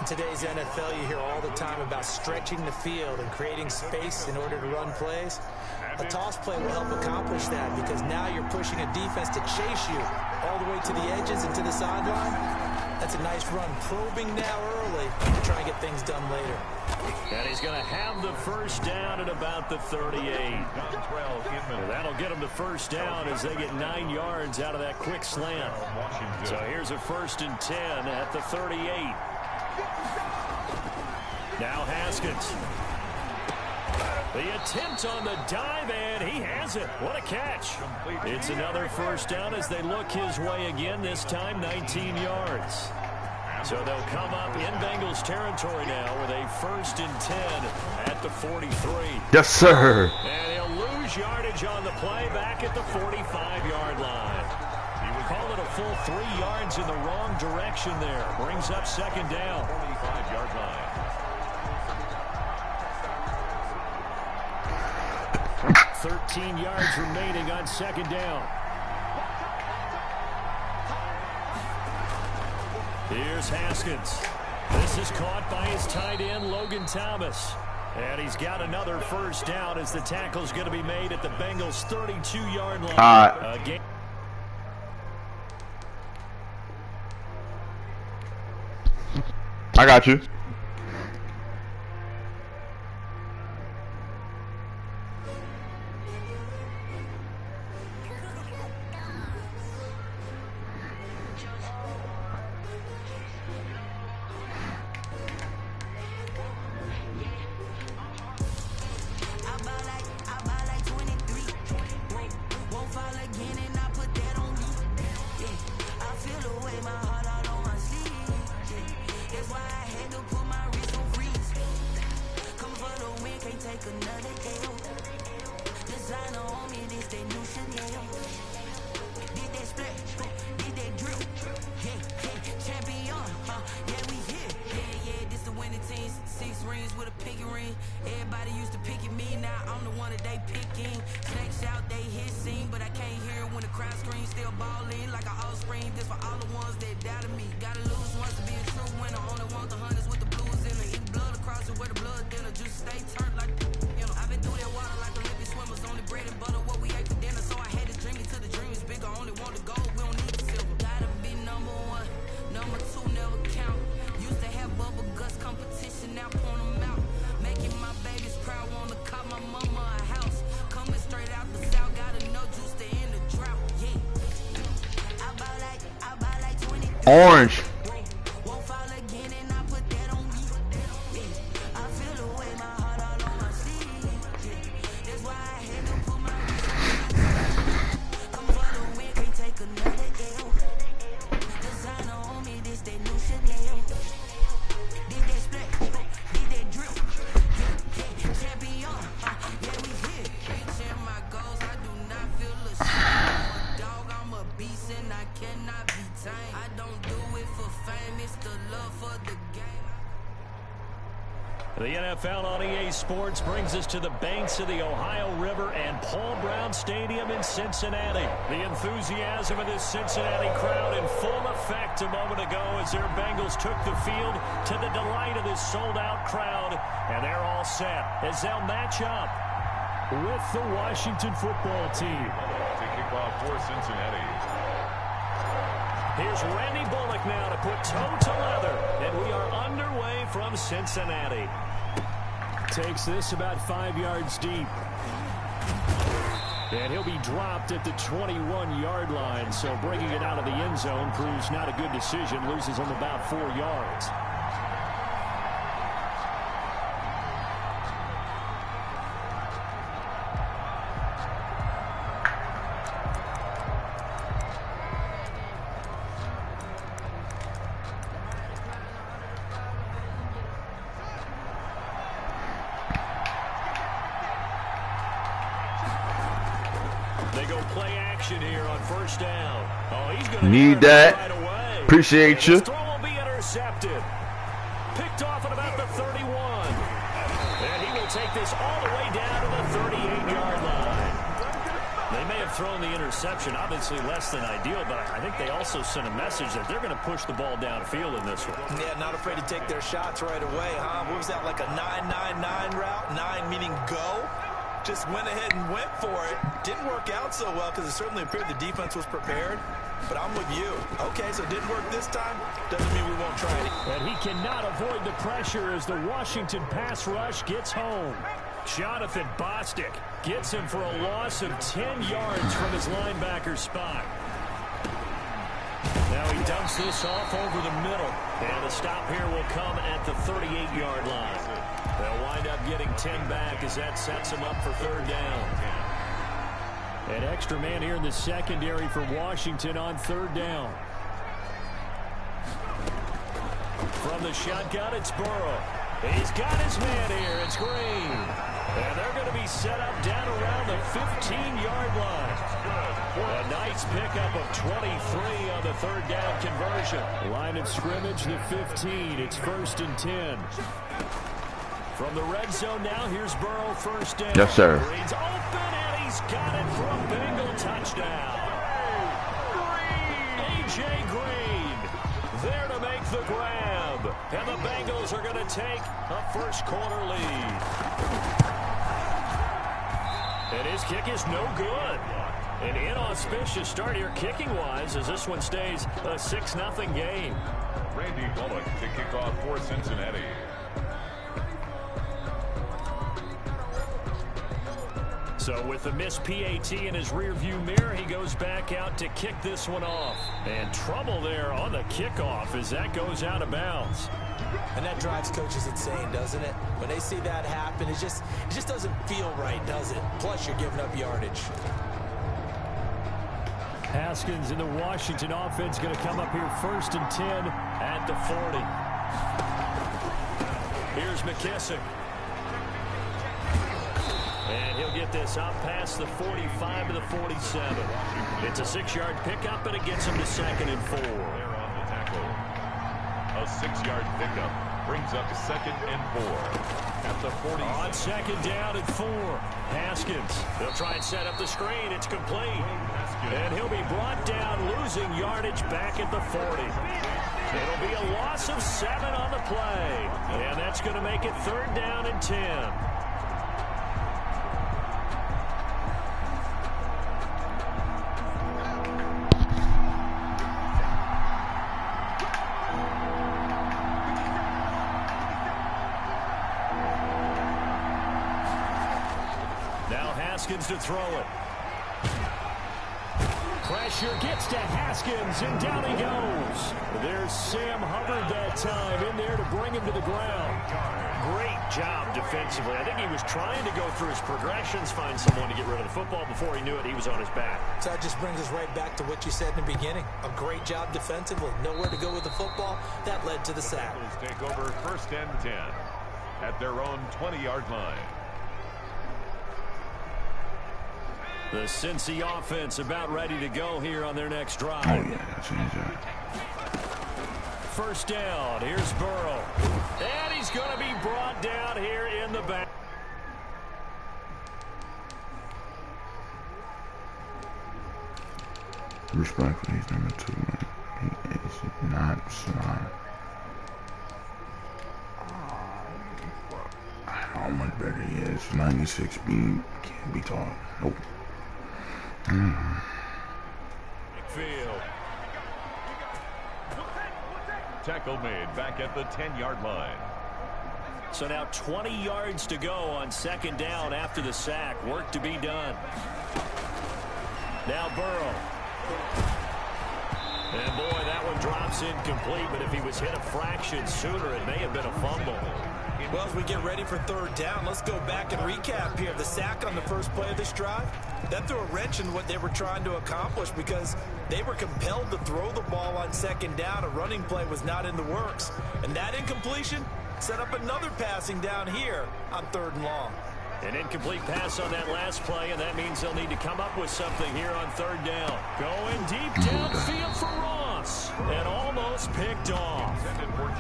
In today's NFL, you hear all the time about stretching the field and creating space in order to run plays. A toss play will help accomplish that because now you're pushing a defense to chase you all the way to the edges and to the sideline. That's a nice run, probing now early to try and get things done later. And he's going to have the first down at about the 38. And that'll get him the first down as they get 9 yards out of that quick slant. So here's a 1st and 10 at the 38. Now Haskins. The attempt on the dive, and he has it. What a catch. It's another first down as they look his way again, this time 19 yards. So they'll come up in Bengals territory now with a 1st and 10 at the 43. Yes, sir. And he'll lose yardage on the play back at the 45-yard line. He would call it a full 3 yards in the wrong direction there. Brings up 2nd down. 45-yard line. 13 yards remaining on second down. Here's Haskins. This is caught by his tight end, Logan Thomas. And he's got another first down as the tackle's going to be made at the Bengals' 32-yard line. I got you. Orange. The NFL on EA Sports brings us to the banks of the Ohio River and Paul Brown Stadium in Cincinnati. The enthusiasm of this Cincinnati crowd in full effect a moment ago as their Bengals took the field to the delight of this sold-out crowd. And they're all set as they'll match up with the Washington football team. To kick off for Cincinnati. Here's Randy Bullock now to put toe to leather. And we are underway from Cincinnati. Takes this about 5 yards deep. And he'll be dropped at the 21-yard line. So bringing it out of the end zone proves not a good decision. Loses him about 4 yards. They go play action here on first down. Oh, he's going to need that. Right away. Appreciate you. His throw will be intercepted. Picked off at about the 31. And he will take this all the way down to the 38-yard line. They may have thrown the interception, obviously less than ideal, but I think they also sent a message that they're going to push the ball downfield in this one. Yeah, not afraid to take their shots right away, huh? What was that, like a 9-9-9 route? 9 meaning go? Just went ahead and went for it. Didn't work out so well because it certainly appeared the defense was prepared. But I'm with you. Okay, so it didn't work this time. Doesn't mean we won't try it. And he cannot avoid the pressure as the Washington pass rush gets home. Jonathan Bostic gets him for a loss of 10 yards from his linebacker spot. Now he dumps this off over the middle. And the stop here will come at the 38-yard line. They'll wind up getting 10 back as that sets them up for third down. An extra man here in the secondary for Washington on third down. From the shotgun, it's Burrow. He's got his man here. It's Green. And they're going to be set up down around the 15-yard line. A nice pickup of 23 on the third down conversion. Line of scrimmage, the 15. It's 1st and 10. From the red zone now, here's Burrow, first down. Yes, sir. Green's open, and he's got it for a Bengal touchdown. A.J. Green there to make the grab. And the Bengals are going to take a first-quarter lead. And his kick is no good. An inauspicious start here kicking-wise as this one stays a 6-0 game. Randy Bullock to kick off for Cincinnati. So with the missed PAT in his rearview mirror, he goes back out to kick this one off. And trouble there on the kickoff as that goes out of bounds. And that drives coaches insane, doesn't it? When they see that happen, it just doesn't feel right, does it? Plus, you're giving up yardage. Haskins in the Washington offense going to come up here first and 10 at the 40. Here's McKissick. And he'll get this up past the 45 to the 47. It's a 6-yard pickup, and it gets him to 2nd and 4. There on the tackle. A 6-yard pickup brings up 2nd and 4 at the 40. On 2nd down and 4. Haskins. They'll try and set up the screen. It's complete. And he'll be brought down, losing yardage back at the 40. It'll be a loss of 7 on the play. And that's going to make it 3rd down and 10. Haskins to throw it. Pressure gets to Haskins, and down he goes. There's Sam Hubbard that time in there to bring him to the ground. Great job defensively. I think he was trying to go through his progressions, find someone to get rid of the football. Before he knew it, he was on his back. So that just brings us right back to what you said in the beginning. A great job defensively. Nowhere to go with the football. That led to the sack. Bengals take over 1st and 10 at their own 20-yard line. The Cincy offense about ready to go here on their next drive. Oh, yeah, change that. First down. Here's Burrow. And he's going to be brought down here in the back. Respectfully, he's number 2, man. He is not smart. How much better he is. 96 speed. Can't be taught. Nope. Field. Tackle made back at the 10-yard line. So now 20 yards to go on 2nd down after the sack. Work to be done. Now Burrow. And boy, that one drops incomplete, but if he was hit a fraction sooner, it may have been a fumble. Well, as we get ready for 3rd down, let's go back and recap here. The sack on the first play of this drive, that threw a wrench in what they were trying to accomplish because they were compelled to throw the ball on 2nd down. A running play was not in the works. And that incompletion set up another passing down here on 3rd and long. An incomplete pass on that last play, and that means they'll need to come up with something here on 3rd down. Going deep downfield for Ross, and almost picked off.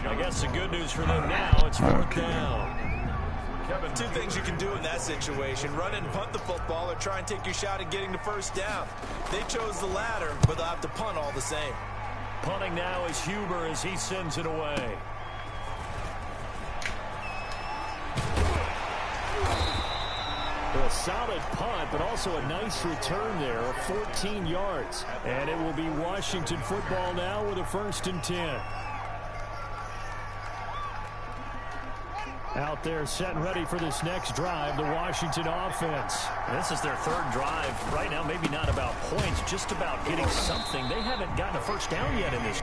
I guess the good news for them now, it's 4th down. 2 things you can do in that situation: run and punt the football, or try and take your shot at getting the 1st down. They chose the latter, but they'll have to punt all the same. Punting now is Huber as he sends it away. A solid punt, but also a nice return there of 14 yards. And it will be Washington football now with a 1st and 10. Out there set and ready for this next drive, the Washington offense. This is their 3rd drive. Right now, maybe not about points, just about getting something. They haven't gotten a 1st down yet in this.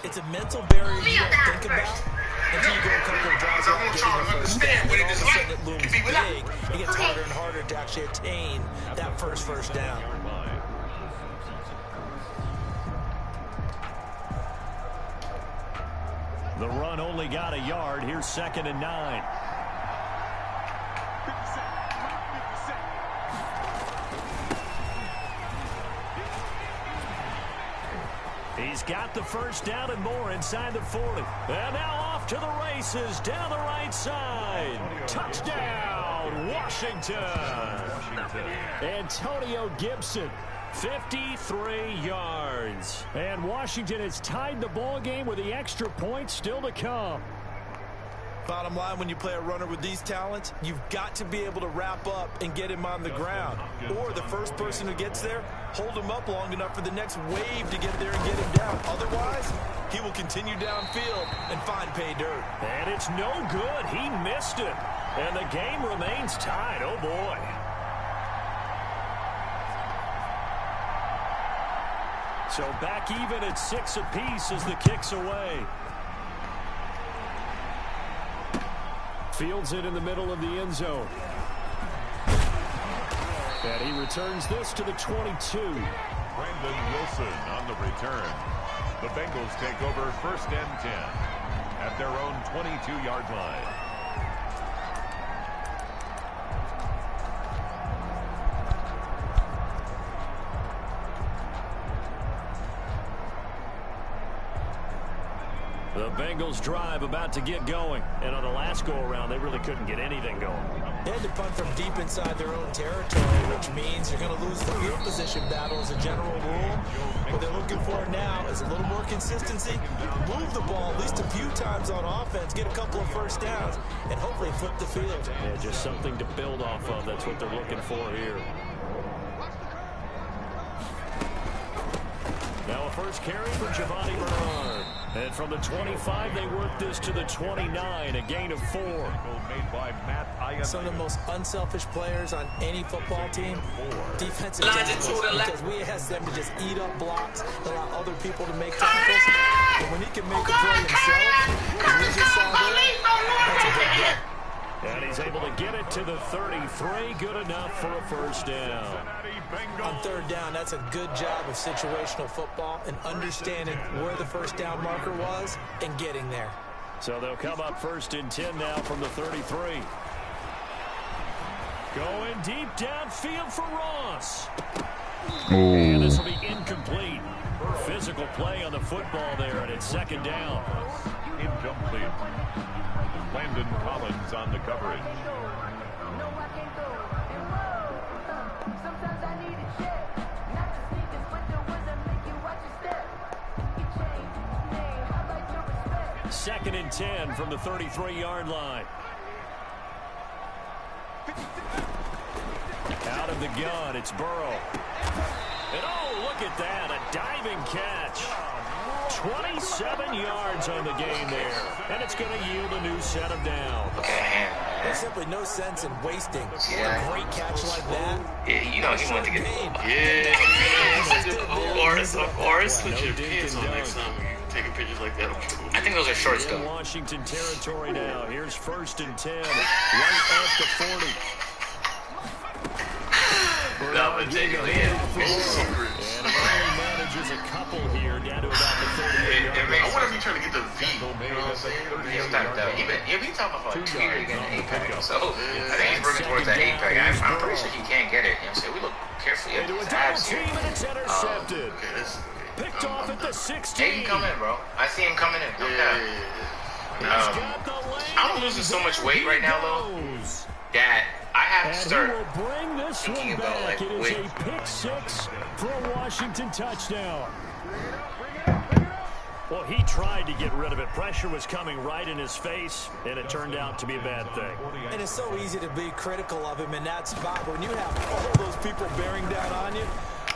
It's a mental barrier you don't think about until you go a couple of drives without getting the first down. And all of a sudden it looms big. It gets harder and harder to actually attain that first down. The run only got a yard. Here's 2nd and 9. He's got the first down and more inside the 40. And now off to the races down the right side. Touchdown, Washington. Antonio Gibson, 53 yards. And Washington has tied the ball game with the extra point still to come. Bottom line, when you play a runner with these talents, you've got to be able to wrap up and get him on the ground. Or the first person who gets there, hold him up long enough for the next wave to get there and get him down. Otherwise, he will continue downfield and find pay dirt. And it's no good. He missed it. And the game remains tied. Oh, boy. So back even at 6 apiece as the kick's away. Fields it in the middle of the end zone. And he returns this to the 22. Brandon Wilson on the return. The Bengals take over 1st and 10 at their own 22-yard line. The Bengals drive about to get going. And on the last go-around, they really couldn't get anything going. They had to punt from deep inside their own territory, which means you're going to lose the field position battle as a general rule. What they're looking for now is a little more consistency, move the ball at least a few times on offense, get a couple of first downs, and hopefully flip the field. Yeah, just something to build off of. That's what they're looking for here. Now a first carry for Giovanni Bernard. And from the 25, they work this to the 29, a gain of 4. Made by Matt Iannone. Some of the most unselfish players on any football team, defensive tackles, because we ask them to just eat up blocks, allow other people to make tackles. But when he can make a play himself, as we just saw there, that's a big deal. And he's able to get it to the 33. Good enough for a first down. On 3rd down, that's a good job of situational football and understanding where the first down marker was and getting there. So they'll come up 1st and 10 now from the 33. Going deep downfield for Ross. And this will be incomplete. Physical play on the football there, and it's 2nd down. Incomplete. Landon Collins on the coverage. Second and 10 from the 33-yard line. Out of the gun, it's Burrow. And oh, look at that, a diving catch. 27 yards on the game there. And it's going to yield a new set of downs. There's simply no sense in wasting a great catch like that. Yeah, you know he wanted to get the ball. Of course. Put your pants on next time when you're taking pictures like that. I think those are shorts, In though. Washington territory now. Here's 1st and 10. Right at the 40. No, but genuinely, yeah. And he only manages a couple here down to about the 38. I wonder if he's trying to get the V. You know what I'm saying? He's been talking for like 2 years getting an 8-pack. So I think he's working towards that 8-pack. I'm pretty sure he can get it. You know, so we look carefully at Into a these double abs here. team, and it's intercepted. Okay, Picked off at the 16. Hey, he come in, bro. I see him coming in. I'm losing so much weight right now, though, that I have to start thinking about, like, It is weight. a pick 6 for a Washington touchdown. Well, he tried to get rid of it. Pressure was coming right in his face, and it turned out to be a bad thing. And it's so easy to be critical of him in that spot. But when you have all those people bearing down on you,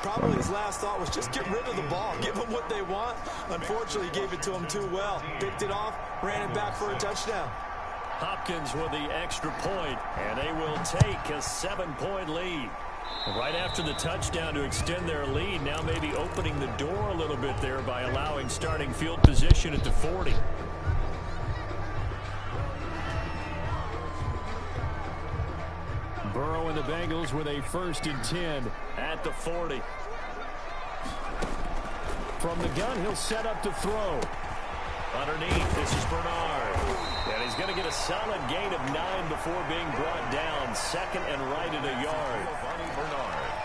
probably his last thought was just get rid of the ball. Give them what they want. Unfortunately, he gave it to them too well. Picked it off, ran it back for a touchdown. Hopkins with the extra point, and they will take a 7-point lead. Right after the touchdown to extend their lead, now maybe opening the door a little bit there by allowing starting field position at the 40. Burrow and the Bengals with a 1st and 10 at the 40. From the gun, he'll set up to throw. Underneath, this is Bernard. And he's going to get a solid gain of 9 before being brought down. 2nd and right at a yard.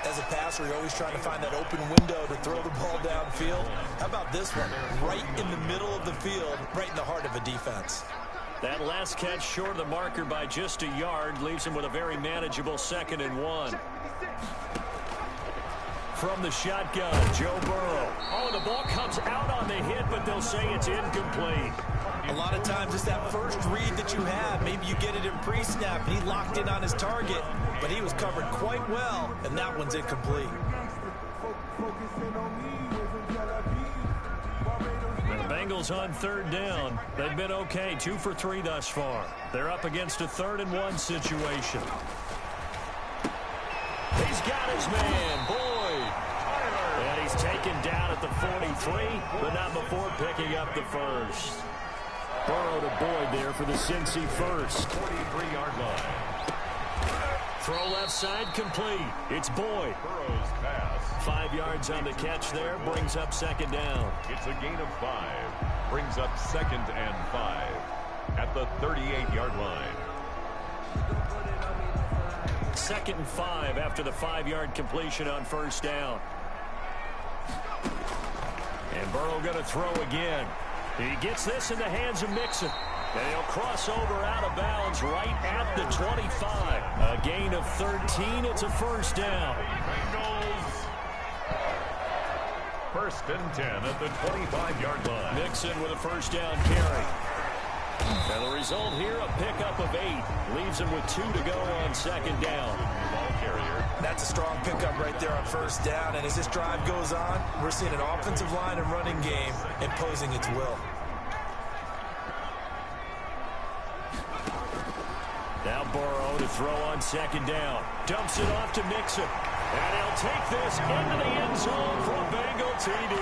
As a passer, you're always trying to find that open window to throw the ball downfield. How about this one? Right in the middle of the field, right in the heart of a defense. That last catch short of the marker by just a yard leaves him with a very manageable 2nd and 1. From the shotgun, Joe Burrow. Oh, the ball comes out on the hit, but they'll say it's incomplete. A lot of times it's that first read that you have. Maybe you get it in pre-snap, and he locked in on his target, but he was covered quite well, and that one's incomplete. The Bengals on 3rd down. They've been okay, 2 for 3 thus far. They're up against a 3rd and 1 situation. He's got his man, Boyd. And he's taken down at the 43, but not before picking up the 1st. Burrow to Boyd there for the Cincy 1st. 43-yard line. Throw left side complete. It's Boyd. Burrow's pass. 5 yards on the catch there, brings up 2nd down. It's a gain of 5. Brings up 2nd and 5 at the 38-yard line. 2nd and 5 after the 5-yard completion on 1st down. And Burrow going to throw again. He gets this in the hands of Mixon. And he'll cross over out of bounds right at the 25. A gain of 13. It's a 1st down. Bengals. 1st and 10 at the 25-yard line. Mixon with a 1st down carry. And the result here, a pickup of 8. Leaves him with 2 to go on 2nd down. Ball carrier. That's a strong pickup right there on 1st down. And as this drive goes on, we're seeing an offensive line and running game imposing its will. Now Burrow to throw on 2nd down. Dumps it off to Mixon. And he'll take this into the end zone for a Bengal TD.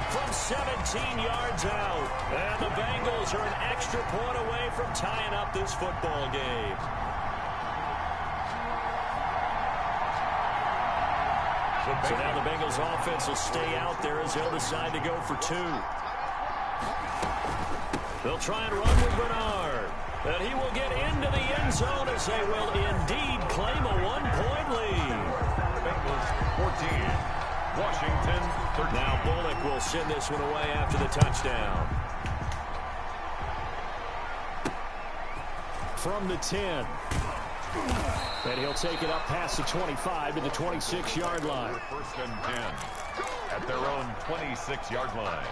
From 17 yards out. And the Bengals are an extra point away from tying up this football game. So now the Bengals offense will stay out there as they'll decide to go for 2. They'll try and run with Bernard. And he will get into the end zone as they will indeed claim a 1-point lead. Bengals 14. Washington 13. Now Bullock will send this one away after the touchdown. From the 10. And he'll take it up past the 25 to the 26-yard line. 1st and 10 at their own 26-yard line.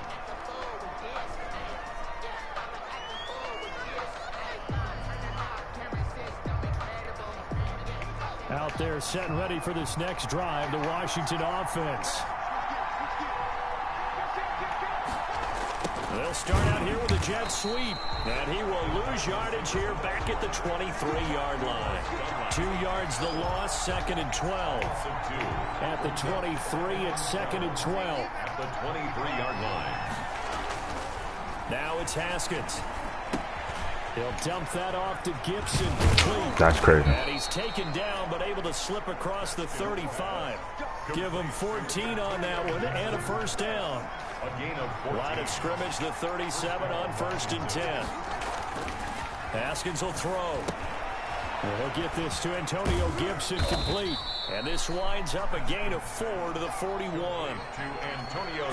Out there set and ready for this next drive, the Washington offense. They'll start out here with a jet sweep. And he will lose yardage here back at the 23-yard line. 2 yards the loss, 2nd and 12. At the 23, it's 2nd and 12. At the 23-yard line. Now it's Haskins. He'll dump that off to Gibson. That's crazy. And he's taken down, but able to slip across the 35. Give him 14 on that one and a 1st down. A gain of 14. Line of scrimmage, the 37 on 1st and 10. Haskins will throw. And he'll get this to Antonio Gibson complete. And this winds up a gain of 4 to the 41.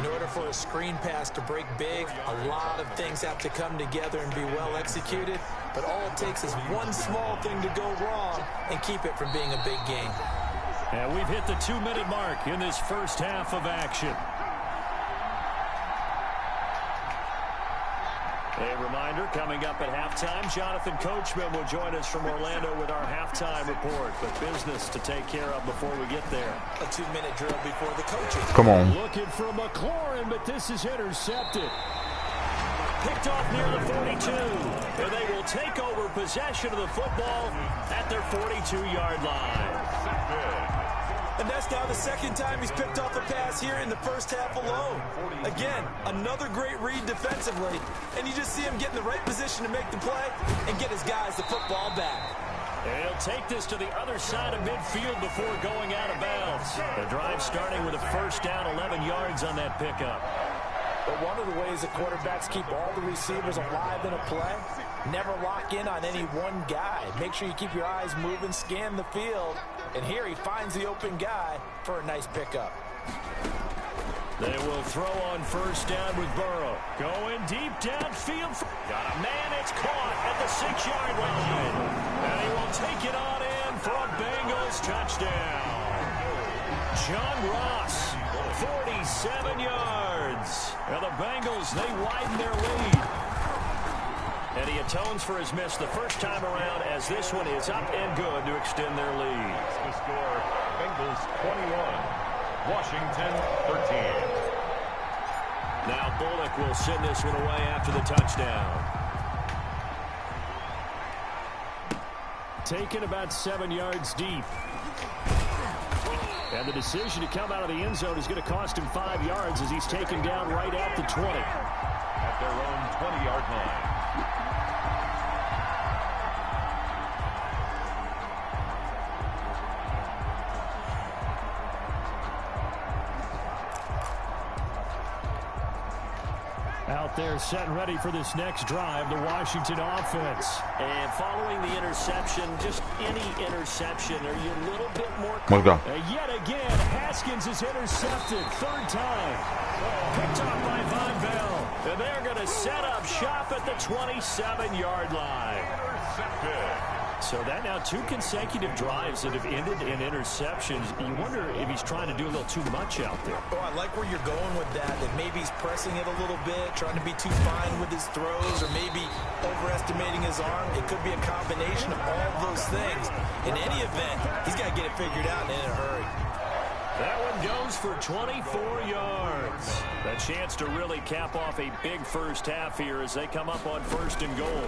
In order for a screen pass to break big, a lot of things have to come together and be well executed. But all it takes is one small thing to go wrong and keep it from being a big game. And we've hit the 2-minute mark in this first half of action. A reminder, coming up at halftime, Jonathan Coachman will join us from Orlando with our halftime report. But business to take care of before we get there. A 2-minute drill before the coaches. Come on. Looking for McLaurin, but this is intercepted. picked off near the 42. And they will take over possession of the football at their 42-yard line. And that's now the second time he's picked off a pass here in the first half alone. Again, another great read defensively, and you just see him get in the right position to make the play and get his guys the football back. And he'll take this to the other side of midfield before going out of bounds. The drive starting with a first down, 11 yards on that pickup. But one of the ways the quarterbacks keep all the receivers alive in a play, never lock in on any one guy. Make sure you keep your eyes moving, scan the field, and here he finds the open guy for a nice pickup. They will throw on first down with Burrow. Going deep downfield. Got a man, it's caught at the 6-yard line. And he will take it on in for a Bengals touchdown. John Ross, 47 yards. And the Bengals, they widen their lead. And he atones for his miss the first time around as this one is up and good to extend their lead. The score, Bengals 21, Washington 13. Now Bullock will send this one away after the touchdown. Taken about 7 yards deep. And the decision to come out of the end zone is going to cost him 5 yards as he's taken down right at the 20. At their own 20-yard line. Out there set and ready for this next drive, the Washington offense. And following the interception, just any interception, are you a little bit more... Let's go. Yet again, Haskins is intercepted. Third time. Picked off by Von Bell. And they're going to set up shop at the 27-yard line. Intercepted. So that now 2 consecutive drives that have ended in interceptions. You wonder if he's trying to do a little too much out there. Oh, I like where you're going with that maybe he's pressing it a little bit, trying to be too fine with his throws, or maybe overestimating his arm. It could be a combination of all those things. In any event, he's got to get it figured out and in a hurry. That one goes for 24 yards. A chance to really cap off a big first half here as they come up on first and goal.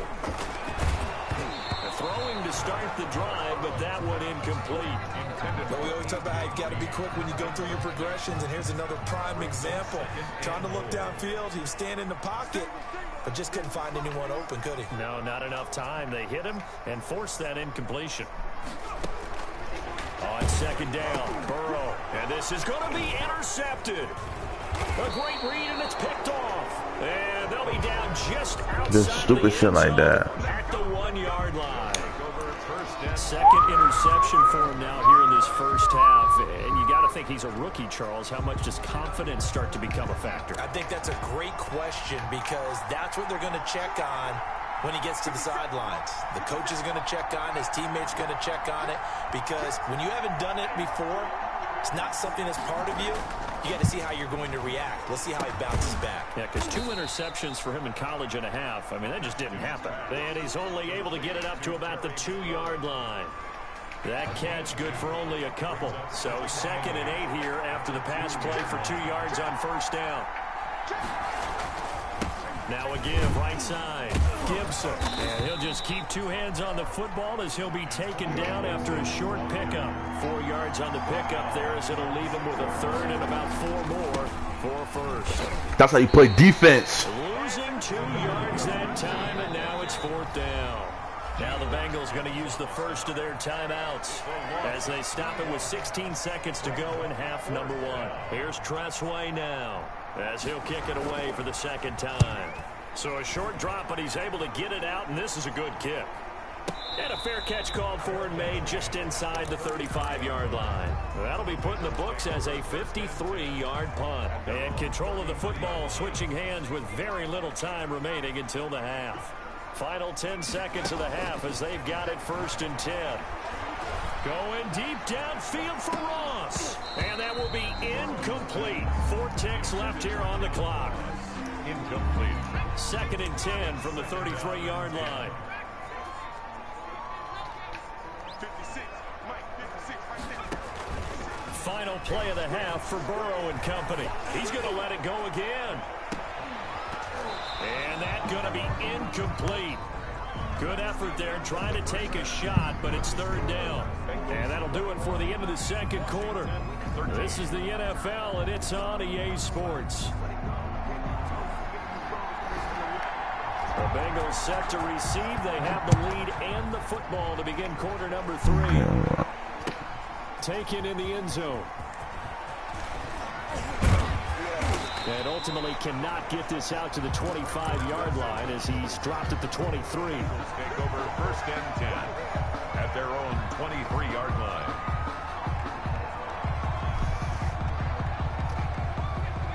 Throwing to start the drive, but that one incomplete. But we always talk about how you've got to be quick when you go through your progressions, and here's another prime example. Trying to look downfield, he was standing in the pocket, but just couldn't find anyone open, could he? No, not enough time. They hit him and forced that incompletion. On second down, Burrow, and this is going to be intercepted. A great read, and it's picked off. And they'll be down just outside This stupid shit like that. At the 1-yard line. Second interception for him now here in this first half. And you got to think he's a rookie, Charles. How much does confidence start to become a factor? I think that's a great question because that's what they're going to check on when he gets to the sidelines. The coach is going to check on, his teammates going to check on it, because when you haven't done it before, it's not something that's part of you. You got to see how you're going to react. Let's see how he bounces back. Yeah, because 2 interceptions for him in college and a half. I mean, that just didn't happen. And he's only able to get it up to about the 2-yard line. That catch good for only a couple. So 2nd and 8 here after the pass play for 2 yards on first down. Now a give right side. Gibson. And he'll just keep 2 hands on the football as he'll be taken down after a short pickup. 4 yards on the pickup there as it'll leave him with a 3rd and about 4 more for first. That's how you play defense. Losing 2 yards that time, and now it's 4th down. Now the Bengals going to use the first of their timeouts as they stop it with 16 seconds to go in half number 1. Here's Tressway now as he'll kick it away for the 2nd time. So a short drop, but he's able to get it out, and this is a good kick. And a fair catch called for and made just inside the 35-yard line. That'll be put in the books as a 53-yard punt. And control of the football switching hands with very little time remaining until the half. Final 10 seconds of the half as they've got it 1st and 10. Going deep downfield for Ross. And that will be incomplete. 4 ticks left here on the clock. Incomplete. 2nd and 10 from the 33-yard line. Final play of the half for Burrow and company. He's going to let it go again. And that's going to be incomplete. Good effort there trying to take a shot, but it's third down. And that'll do it for the end of the second quarter. This is the NFL, and it's on EA Sports. The Bengals set to receive. They have the lead and the football to begin quarter number 3. Taken in the end zone. And ultimately cannot get this out to the 25-yard line as he's dropped at the 23. Take over first and 10 at their own 23-yard line.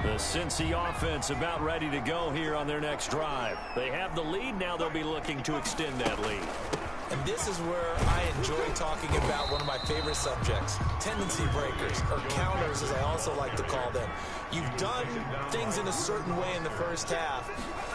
The Cincy offense about ready to go here on their next drive. They have the lead. Now they'll be looking to extend that lead. And this is where I enjoy talking about one of my favorite subjects, tendency breakers, or counters as I also like to call them. You've done things in a certain way in the first half,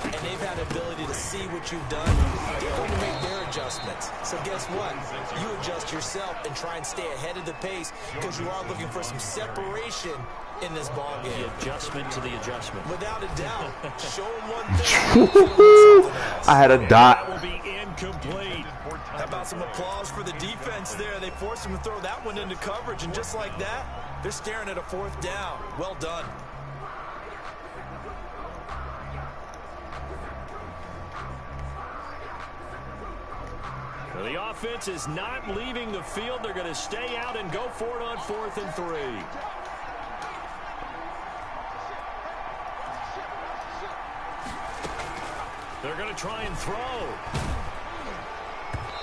and they've had the ability to see what you've done. They're going to make their adjustments. So guess what? You adjust yourself and try and stay ahead of the pace because you are looking for some separation in this ball game. The adjustment to the adjustment. Without a doubt. Show them one thing. Show them something else. I had a dot. That will be incomplete. How about some applause for the defense there? They forced him to throw that one into coverage, and just like that, they're staring at a fourth down. Well done. The offense is not leaving the field. They're going to stay out and go for it on 4th and 3. They're going to try and throw.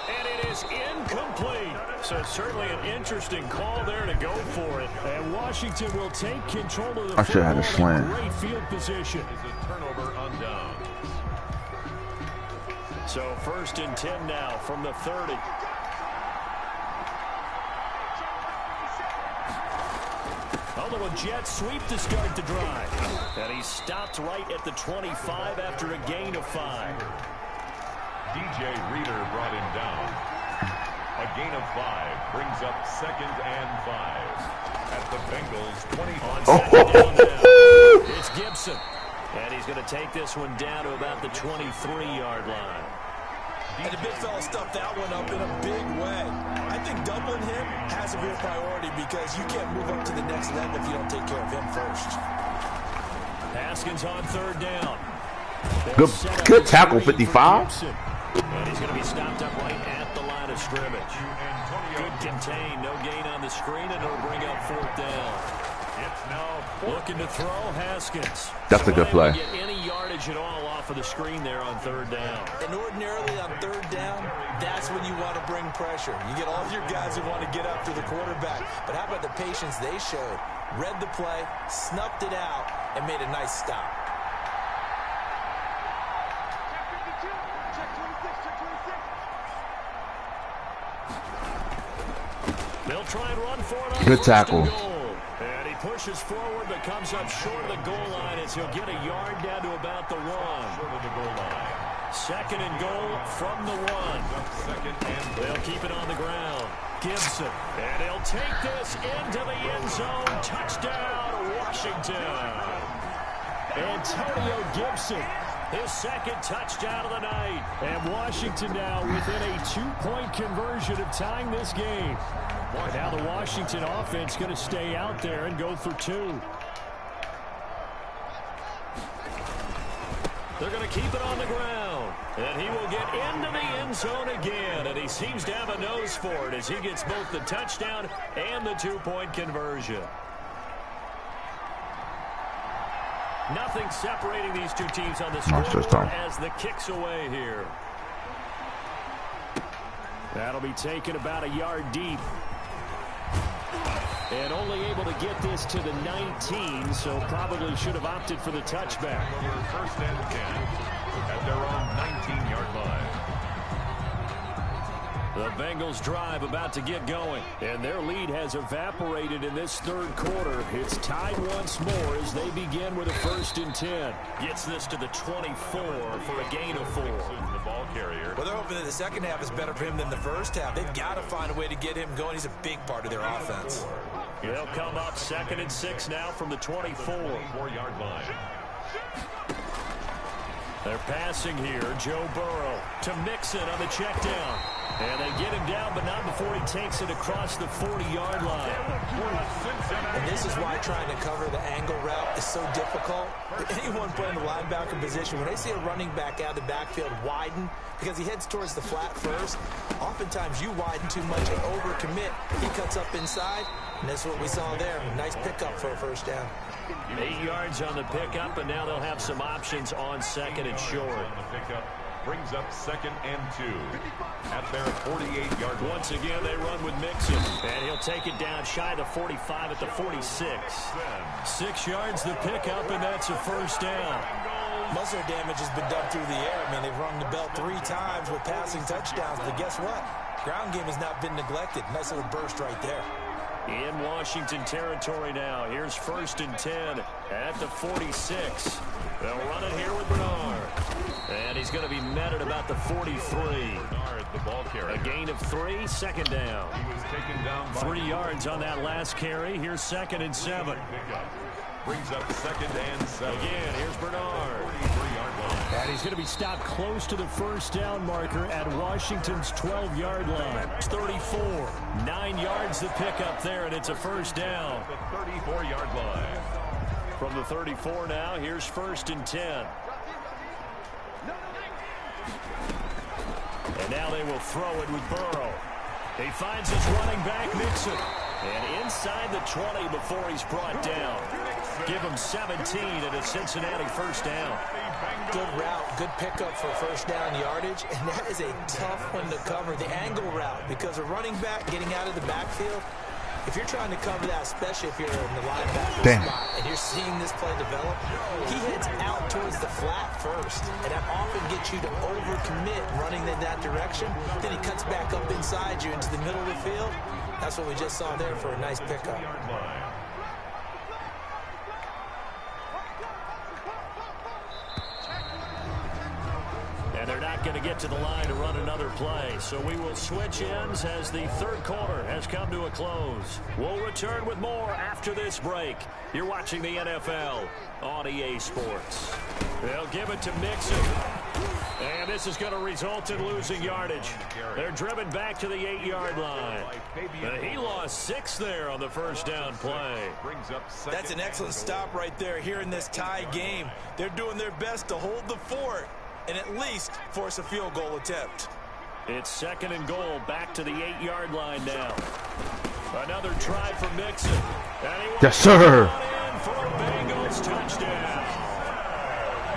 And it is incomplete. So certainly an interesting call there to go for it. And Washington will take control of the I should have had a slant. Great field position. Is a turnover on down. So 1st and 10 now from the 30. A little jet sweep to start the drive. And he stopped right at the 25 after a gain of 5. DJ Reader brought him down. A gain of 5 brings up 2nd and 5 at the Bengals 25. On 2nd down now, it's Gibson. And he's going to take this one down to about the 23-yard line. And the big fella stuffed that one up in a big way. I think doubling him has a real priority because you can't move up to the next level if you don't take care of him first. Haskins on 3rd down. Good tackle, 55. And he's going to be stopped up right at the line of scrimmage. Good contain, no gain on the screen, and it'll bring up 4th down. It's now looking to throw Haskins. That's a good play. Get any yardage at all off of the screen there on 3rd down. And ordinarily on 3rd down, that's when you want to bring pressure. You get all your guys who want to get after the quarterback. But how about the patience they showed? Read the play, snuffed it out, and made a nice stop. They'll try and run for it on good tackle. And he pushes forward but comes up short of the goal line as he'll get a yard down to about the 1. short of the goal line. 2nd and goal from the 1. 2nd and They'll keep it on the ground. Gibson. And he'll take this into the end zone. Touchdown, Washington. Antonio Gibson. His 2nd touchdown of the night. And Washington now within a 2-point conversion of tying this game. And now the Washington offense going to stay out there and go for 2. They're going to keep it on the ground. And he will get into the end zone again. And he seems to have a nose for it as he gets both the touchdown and the 2-point conversion. Nothing separating these two teams on the scoreboard as the kick's away here. That'll be taken about a yard deep. And only able to get this to the 19, so probably should have opted for the touchback. 1st and 10 at their own 19-yard line. The Bengals drive about to get going, and their lead has evaporated in this 3rd quarter. It's tied once more as they begin with a 1st and 10. Gets this to the 24 for a gain of 4. The ball carrier. Well, they're hoping that the second half is better for him than the first half. They've got to find a way to get him going. He's a big part of their offense. They'll come up 2nd and 6 now from the 24. 4-yard line. They're passing here. Joe Burrow to Mixon on the check down. And they get him down, but not before he takes it across the 40-yard line. And this is why trying to cover the angle route is so difficult. Anyone playing the linebacker position, when they see a running back out of the backfield widen, because he heads towards the flat first, oftentimes you widen too much and overcommit. He cuts up inside, and that's what we saw there. Nice pickup for a first down. 8 yards on the pickup, and now they'll have some options on second and short. Brings up 2nd and 2 at their 48-yard line. Once again, they run with Mixon, and he'll take it down shy of the 45 at the 46. 6 yards the pickup, and that's a first down. Most of their damage has been done through the air. I mean, they've rung the bell 3 times with passing touchdowns, but guess what? Ground game has not been neglected. Nice little burst right there. In Washington territory now. Here's 1st and 10 at the 46. They'll run it here with Bernard. And he's going to be met at about the 43. Bernard, the ball carrier. A gain of 3, 2nd down. He was taken down by 3 yards on that last carry. Here's 2nd and 7. Brings up 2nd and 7. Again, here's Bernard. 43-yard line. And he's going to be stopped close to the first down marker at Washington's 12-yard line. It's 34. 9 yards the pickup there, and it's a first down. The 34-yard line. From the 34 now, here's 1st and 10. And now they will throw it with Burrow. He finds his running back, Mixon. And inside the 20 before he's brought down. Give him 17 at a Cincinnati first down. Good route, good pickup for first down yardage, and that is a tough one to cover, the angle route, because a running back getting out of the backfield, if you're trying to cover that, especially if you're in the linebacker spot and you're seeing this play develop, he heads out towards the flat first, and that often gets you to overcommit running in that direction. Then he cuts back up inside you into the middle of the field. That's what we just saw there for a nice pickup. And they're not going to get to the line to run another play. So we will switch ends as the 3rd quarter has come to a close. We'll return with more after this break. You're watching the NFL on EA Sports. They'll give it to Mixon. And this is going to result in losing yardage. They're driven back to the 8-yard line. He lost 6 there on the first down play. That's an excellent stop right there here in this tie game. They're doing their best to hold the fort and at least force a field goal attempt. It's 2nd and goal, back to the 8-yard line now. Another try for Mixon. And he yes, sir. In for a Bengals touchdown.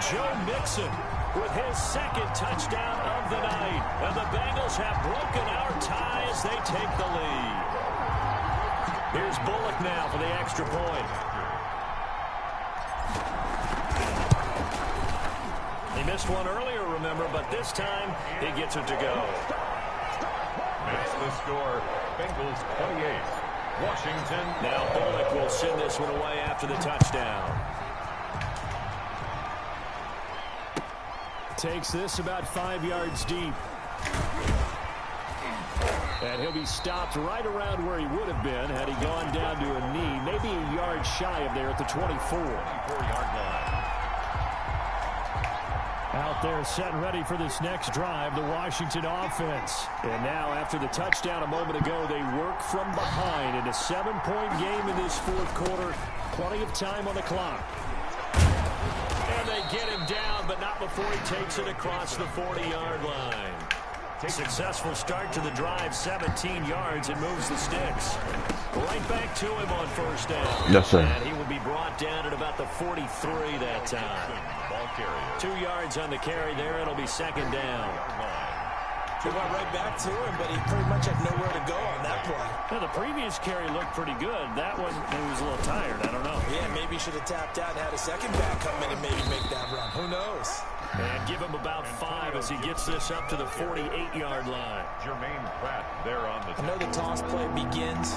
Joe Mixon with his 2nd touchdown of the night. And the Bengals have broken our tie as they take the lead. Here's Bullock now for the extra point. He missed one earlier, remember, but this time he gets it to go. That's the score. Bengals 28. Washington. Now Bullock will send this one away after the touchdown. Takes this about 5 yards deep. And he'll be stopped right around where he would have been had he gone down to a knee, maybe a yard shy of there at the 24-yard line. Out there set ready for this next drive, the Washington offense. And now after the touchdown a moment ago, they work from behind in a 7-point game in this 4th quarter. Plenty of time on the clock. And they get him down, but not before he takes it across the 40-yard line. Successful start to the drive, 17 yards, and moves the sticks. Right back to him on first down. Yes, sir. And he will be brought down at about the 43 that time. Ball carrier. 2 yards on the carry there. It'll be 2nd down. He went right back to him, but he pretty much had nowhere to go on that play. Now, the previous carry looked pretty good. That one, he was a little tired. I don't know. Yeah, maybe he should have tapped out and had a second back come in and maybe make that run. Who knows? And give him about 5 as he gets this up to the 48-yard line. Jermaine Pratt there on the I know the toss play begins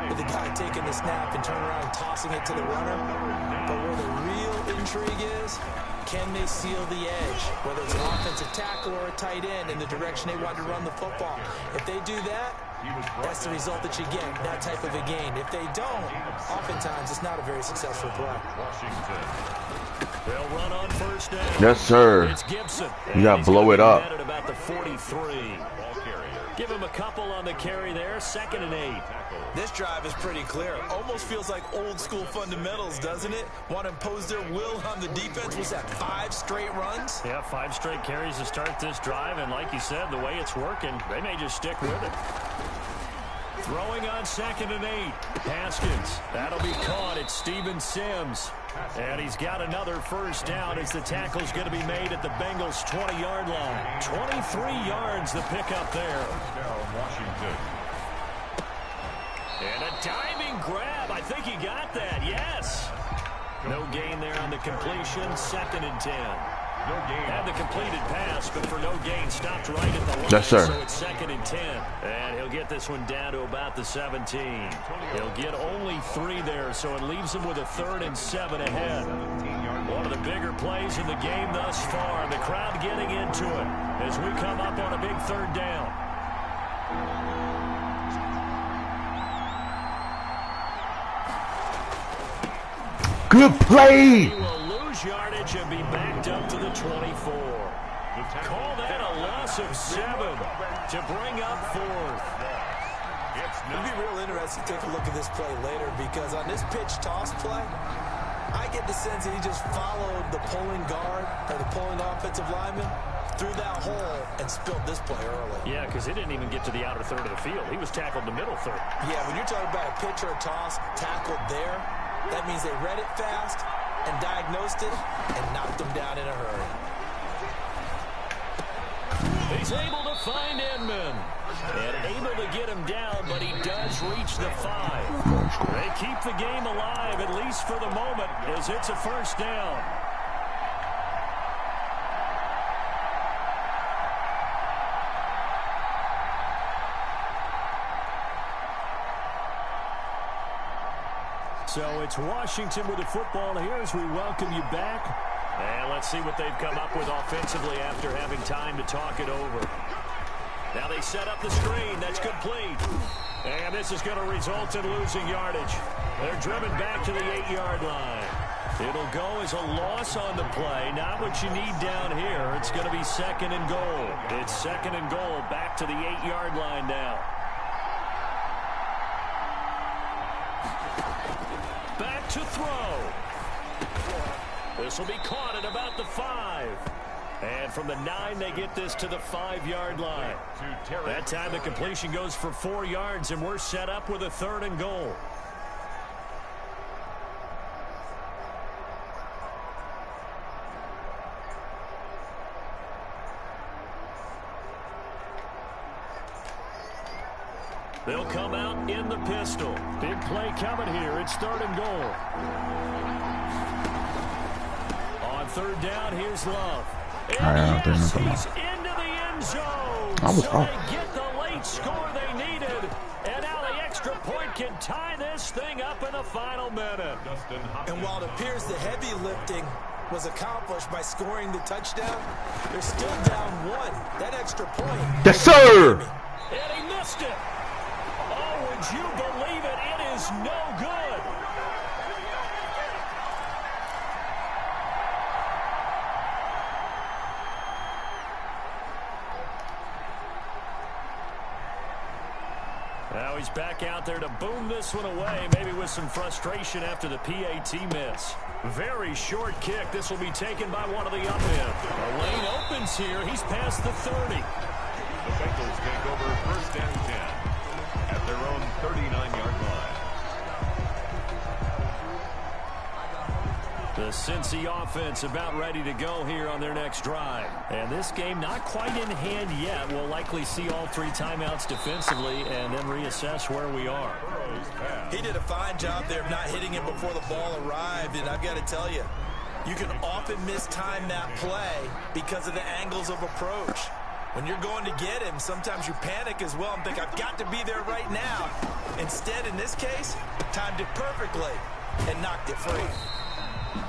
with the guy taking the snap and turning around and tossing it to the runner. But where the real intrigue is, can they seal the edge? Whether it's an offensive tackle or a tight end in the direction they want to run the football. If they do that, that's the result that you get, that type of a gain. If they don't, oftentimes it's not a very successful play. Washington. They'll run on 1st first down. Yes, sir. It's Gibson. You got to blow it up. At about the 43. Give him a couple on the carry there. 2nd and 8. This drive is pretty clear. Almost feels like old school fundamentals, doesn't it? Want to impose their will on the defense. Was that 5 straight runs? Yeah, 5 straight carries to start this drive. And like you said, the way it's working, they may just stick with it. Throwing on 2nd and 8. Haskins. That'll be caught. It's Steven Sims. And he's got another first down as the tackle's going to be made at the Bengals' 20-yard line. 23 yards the pickup there. Washington. And a diving grab. I think he got that. Yes. No gain there on the completion. 2nd and 10. No gain. Had the completed pass, but for no gain, stopped right at the line. Yes, sir. So it's 2nd and 10. And he'll get this one down to about the 17. He'll get only 3 there, so it leaves him with a 3rd and 7 ahead. One of the bigger plays in the game thus far. The crowd getting into it as we come up on a big 3rd down. Good play. He will lose yardage and be backed up to the 24. Call that a loss of 7 to bring up 4th. It'll be real interesting to take a look at this play later because on this pitch toss play, I get the sense that he just followed the pulling guard or the pulling offensive lineman through that hole and spilled this play early. Yeah, because he didn't even get to the outer third of the field. He was tackled in the middle third. Yeah, when you're talking about a pitch or a toss tackled there, that means they read it fast and diagnosed it and knocked him down in a hurry. He's able to find Inman. And able to get him down, but he does reach the 5. They keep the game alive, at least for the moment, as it's a first down. So it's Washington with the football here as we welcome you back. And let's see what they've come up with offensively after having time to talk it over. Now they set up the screen. That's complete. And this is going to result in losing yardage. They're driven back to the 8-yard line. It'll go as a loss on the play. Not what you need down here. It's going to be 2nd and goal. It's 2nd and goal back to the 8-yard line now. Back to throw. This will be caught at about the 5. And from the 9, they get this to the 5-yard line. That time the completion goes for 4 yards, and we're set up with a 3rd and goal. They'll come out in the pistol. Big play coming here. It's 3rd and goal. On 3rd down, here's Love. And yes, he's into the end zone. So they get the late score they needed. And now the extra point can tie this thing up in the final minute. And while it appears the heavy lifting was accomplished by scoring the touchdown, they're still down 1. That extra point. Yes, sir. And he missed it. Oh, would you believe it? It is no good. Now he's back out there to boom this one away, maybe with some frustration after the PAT miss. Very short kick. This will be taken by one of the up end. The lane opens here. He's past the 30. The Bengals take over 1st and 10 at their own 39-yard line. The Cincy offense about ready to go here on their next drive. And this game not quite in hand yet. We'll likely see all 3 timeouts defensively and then reassess where we are. He did a fine job there of not hitting him before the ball arrived. And I've got to tell you, you can often mistime that play because of the angles of approach. When you're going to get him, sometimes you panic as well and think, I've got to be there right now. Instead, in this case, timed it perfectly and knocked it free.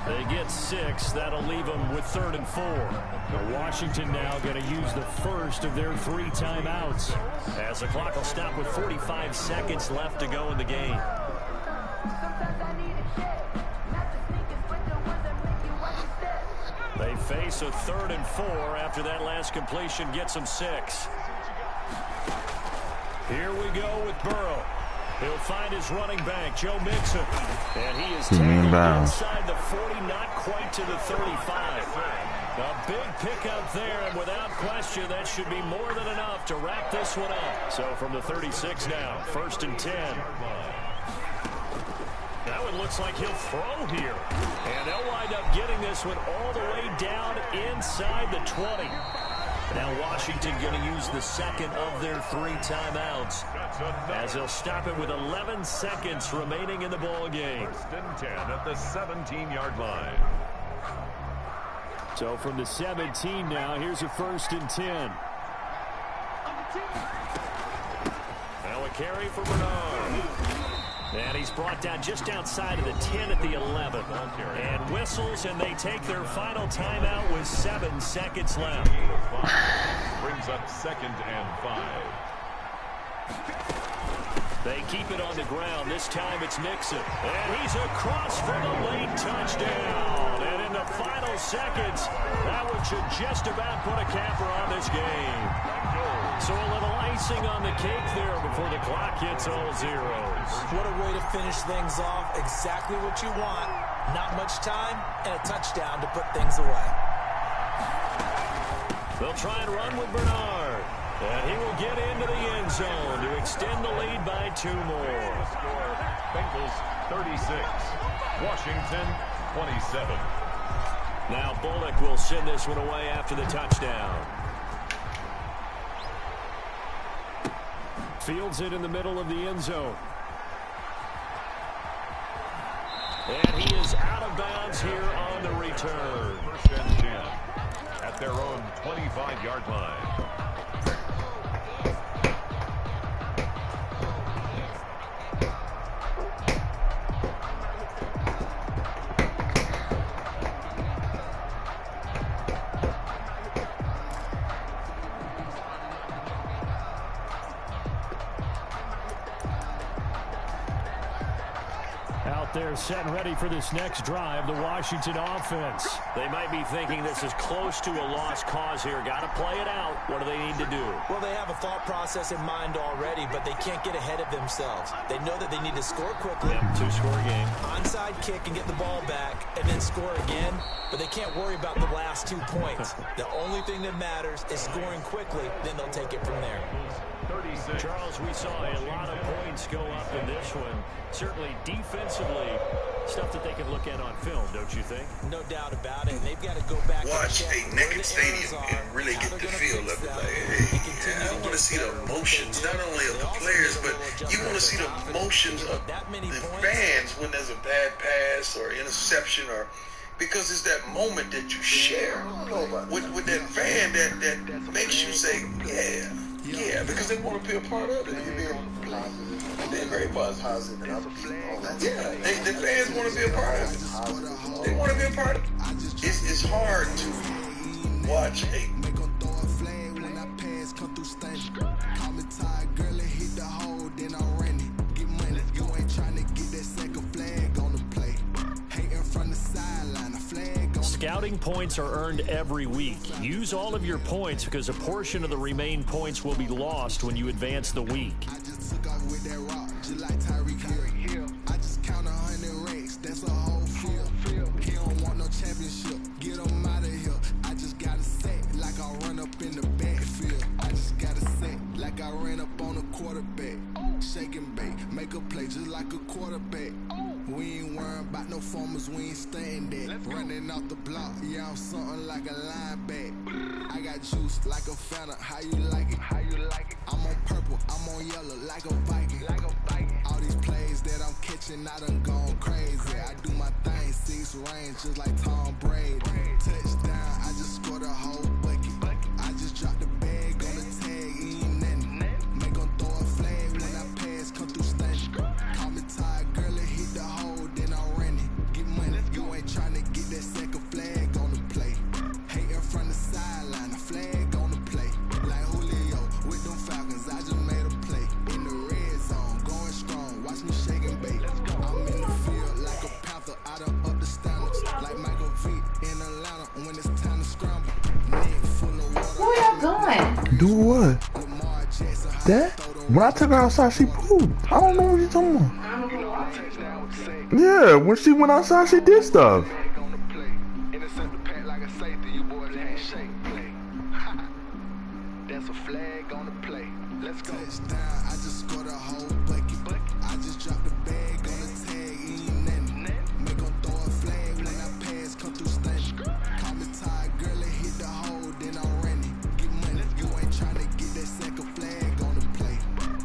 They get 6. That'll leave them with 3rd and 4. Now Washington now going to use the first of their 3 timeouts as the clock will stop with 45 seconds left to go in the game. They face a 3rd and 4 after that last completion gets him 6. Here we go with Burrow. He'll find his running back, Joe Mixon. And he is taken inside the 40, not quite to the 35. A big pickup there, and without question, that should be more than enough to wrap this one up. So from the 36 now, 1st and 10. Now it looks like he'll throw here. And they'll wind up getting this one all the way down inside the 20. Now Washington going to use the second of their 3 timeouts as they'll stop it with 11 seconds remaining in the ball game. 1st and 10 at the 17-yard line. So from the 17 now, here's a 1st and 10. Now a carry for Bernard. And he's brought down just outside of the 10 at the 11. And whistles, and they take their final timeout with 7 seconds left. Brings up 2nd and 5. They keep it on the ground. This time it's Mixon. And he's across for the late touchdown. And in the final seconds, that one should just about put a capper on this game. So a little icing on the cake there before the clock hits all zeros. What a way to finish things off. Exactly what you want. Not much time and a touchdown to put things away. They'll try and run with Bernard. And he will get into the end zone to extend the lead by 2 more. Score, Bengals 36, Washington 27. Now Bullock will send this one away after the touchdown. Fields it in the middle of the end zone. And he is out of bounds here on the return. 1st and 10 at their own 25-yard line. They're set and ready for this next drive, the Washington offense. They might be thinking this is close to a lost cause here. Got to play it out. What do they need to do? Well, they have a thought process in mind already, but they can't get ahead of themselves. They know that they need to score quickly. Yep, 2-score game. Onside kick and get the ball back and then score again, but they can't worry about the last 2 points. The only thing that matters is scoring quickly, then they'll take it from there. 36. Charles, we saw a lot of points go up in this one. Certainly defensively, stuff that they can look at on film, don't you think? No doubt about it. And they've got to go back watch and check a naked stadium and really get the feel of it. Like, hey, I want to see the emotions, not only of the players, but you want to see the emotions of the fans when there's a bad pass or interception, or because it's that moment that you share with that fan that makes you say, yeah, because they want to be a part of it. They're very positive. Yeah, the fans want to be a part of it. They want to be a part of it. It's hard to watch a Scouting points are earned every week. Use all of your points because a portion of the remaining points will be lost when you advance the week. I just took off with that rock, just like Tyreek Hill. I just count 100 racks, that's a whole field. He don't want no championship, get him out of here. I just got to set like I run up in the backfield. I just got to set like I ran up on a quarterback. Shake and bake, make a play just like a quarterback. We ain't worrying about no formers, we ain't staying there. Running off the block, yeah, I'm something like a linebacker. I got juice like a Fanta, how you like it? I'm on purple, I'm on yellow like a Viking. All these plays that I'm catching, I done gone crazy. I do my thing, 6 range just like Tom Brady. Touchdown, I just scored a whole bucket. I just dropped the bag on the tag, ain't nothing. Make 'em throw a flag when I pass, come through stunning. Call me tired, girl, it hit the hole, then I ran it. Get money, you ain't tryna get that second flag on the play. Hating from the sideline, the flag on the play. Like Julio with them Falcons, I just made a play. In the red zone, going strong, watch me shake and bake. I'm in the field like a panther, I done up the standards. Like Michael Vick, Do what? That? When I took her outside, she pooped. I don't know what you're talking about. Yeah, when she went outside, she did stuff. That's a flag on the play. Let's go. Touchdown, I just scored a whole bucket. I just dropped the bag on the tag, ain't nothing. Make them throw a flag when I pass, come through stunning. Call me tired, girl, and hit the hole, then I'm running. Get money, you ain't trying to get that second flag on the play.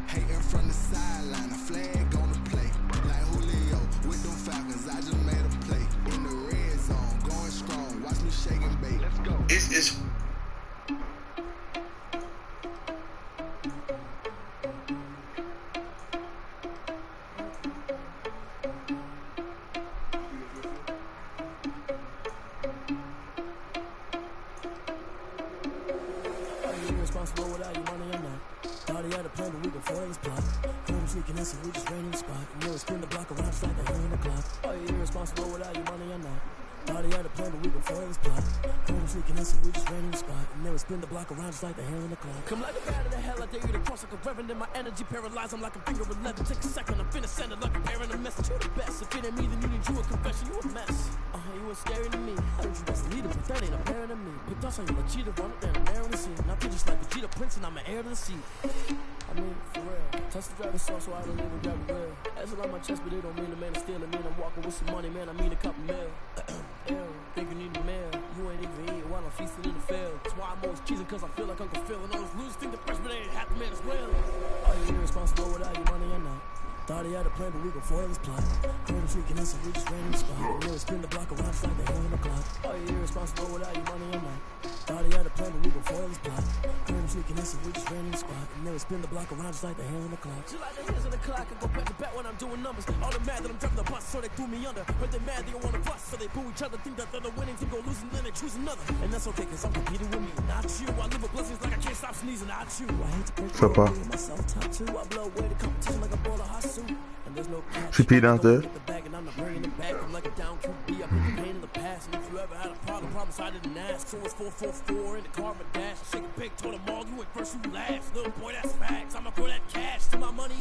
Hating from the sideline, a flag on the play. Like Julio with them Falcons, I just made a play. In the red zone, going strong, watch me shake and bake. Let's go. It's We just ran in the spot. You know, spin the block around just like a hand in the clock. Are you irresponsible without your money or not? Thought he had a plan, but we gon' foil his plot. Come freaking us and we just ran in the spot. You never spin the block around just like the hand in the clock. Come like a bat of the hell, I dare you to cross like a reverend. And my energy paralyzed, I'm like a finger 11. Take a second, I'm finna send it like a parent a message. You the best, if it ain't me, then you need you a confession. You a mess. You was scary to me. I heard you best leader, but that ain't apparent to me. Picked us on you like cheetah, run it down, a in the scene. Now just like the cheetah prince, and I'm an heir to the seat. I mean, for real. Touch the driver's sauce, so I don't even grab a grill. That's a lot on my chest, but it don't mean the man is stealing. Mean I'm walking with some money, man. I mean a couple mil. Ew, think you need a meal. You ain't even eating while I'm feasting in the field. That's why I'm always cheesing, cause I feel like Uncle Phil. And all those losers think the freshman ain't half the man as well. Are you irresponsible without your money or not? Thought he had a plan, but we gon' foil his plot. Heard him freaking us and we just ran in the spot. You know, spin the block around just like the hand in the clock. Are you irresponsible without your money or not? Thought he had a plan, but we gon' foil his plot. Heard him freaking us and we just ran in the spot. You know, spin the block around just like the hand in the clock. Just like the hands on the clock, I go back to back when I'm doing numbers. All the mad that I'm driving the bus, so they threw me under. Heard they mad, they don't wanna bust, so they boo each other. Think that they're the winning team, go losing, then they choose another. And that's okay, cause I'm competing with me, not you. I live with blessings like I can't stop sneezing, not you. I hate to break it, myself top two. I blow away the competition like a ball of hot soup. She peed downstairs. I'm like a down QB. I put the pain in the past. And if you ever had a problem, promise I didn't ask. So it's 444 in the car, my dash. Shake a big, told them all, you ain't first, you last. Little boy, that's facts. I'ma throw that cash to my money.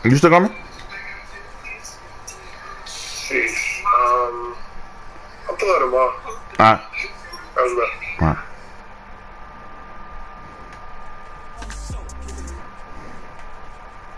You still coming? Sheesh. I'll pull out tomorrow. Alright. That was bad. Alright.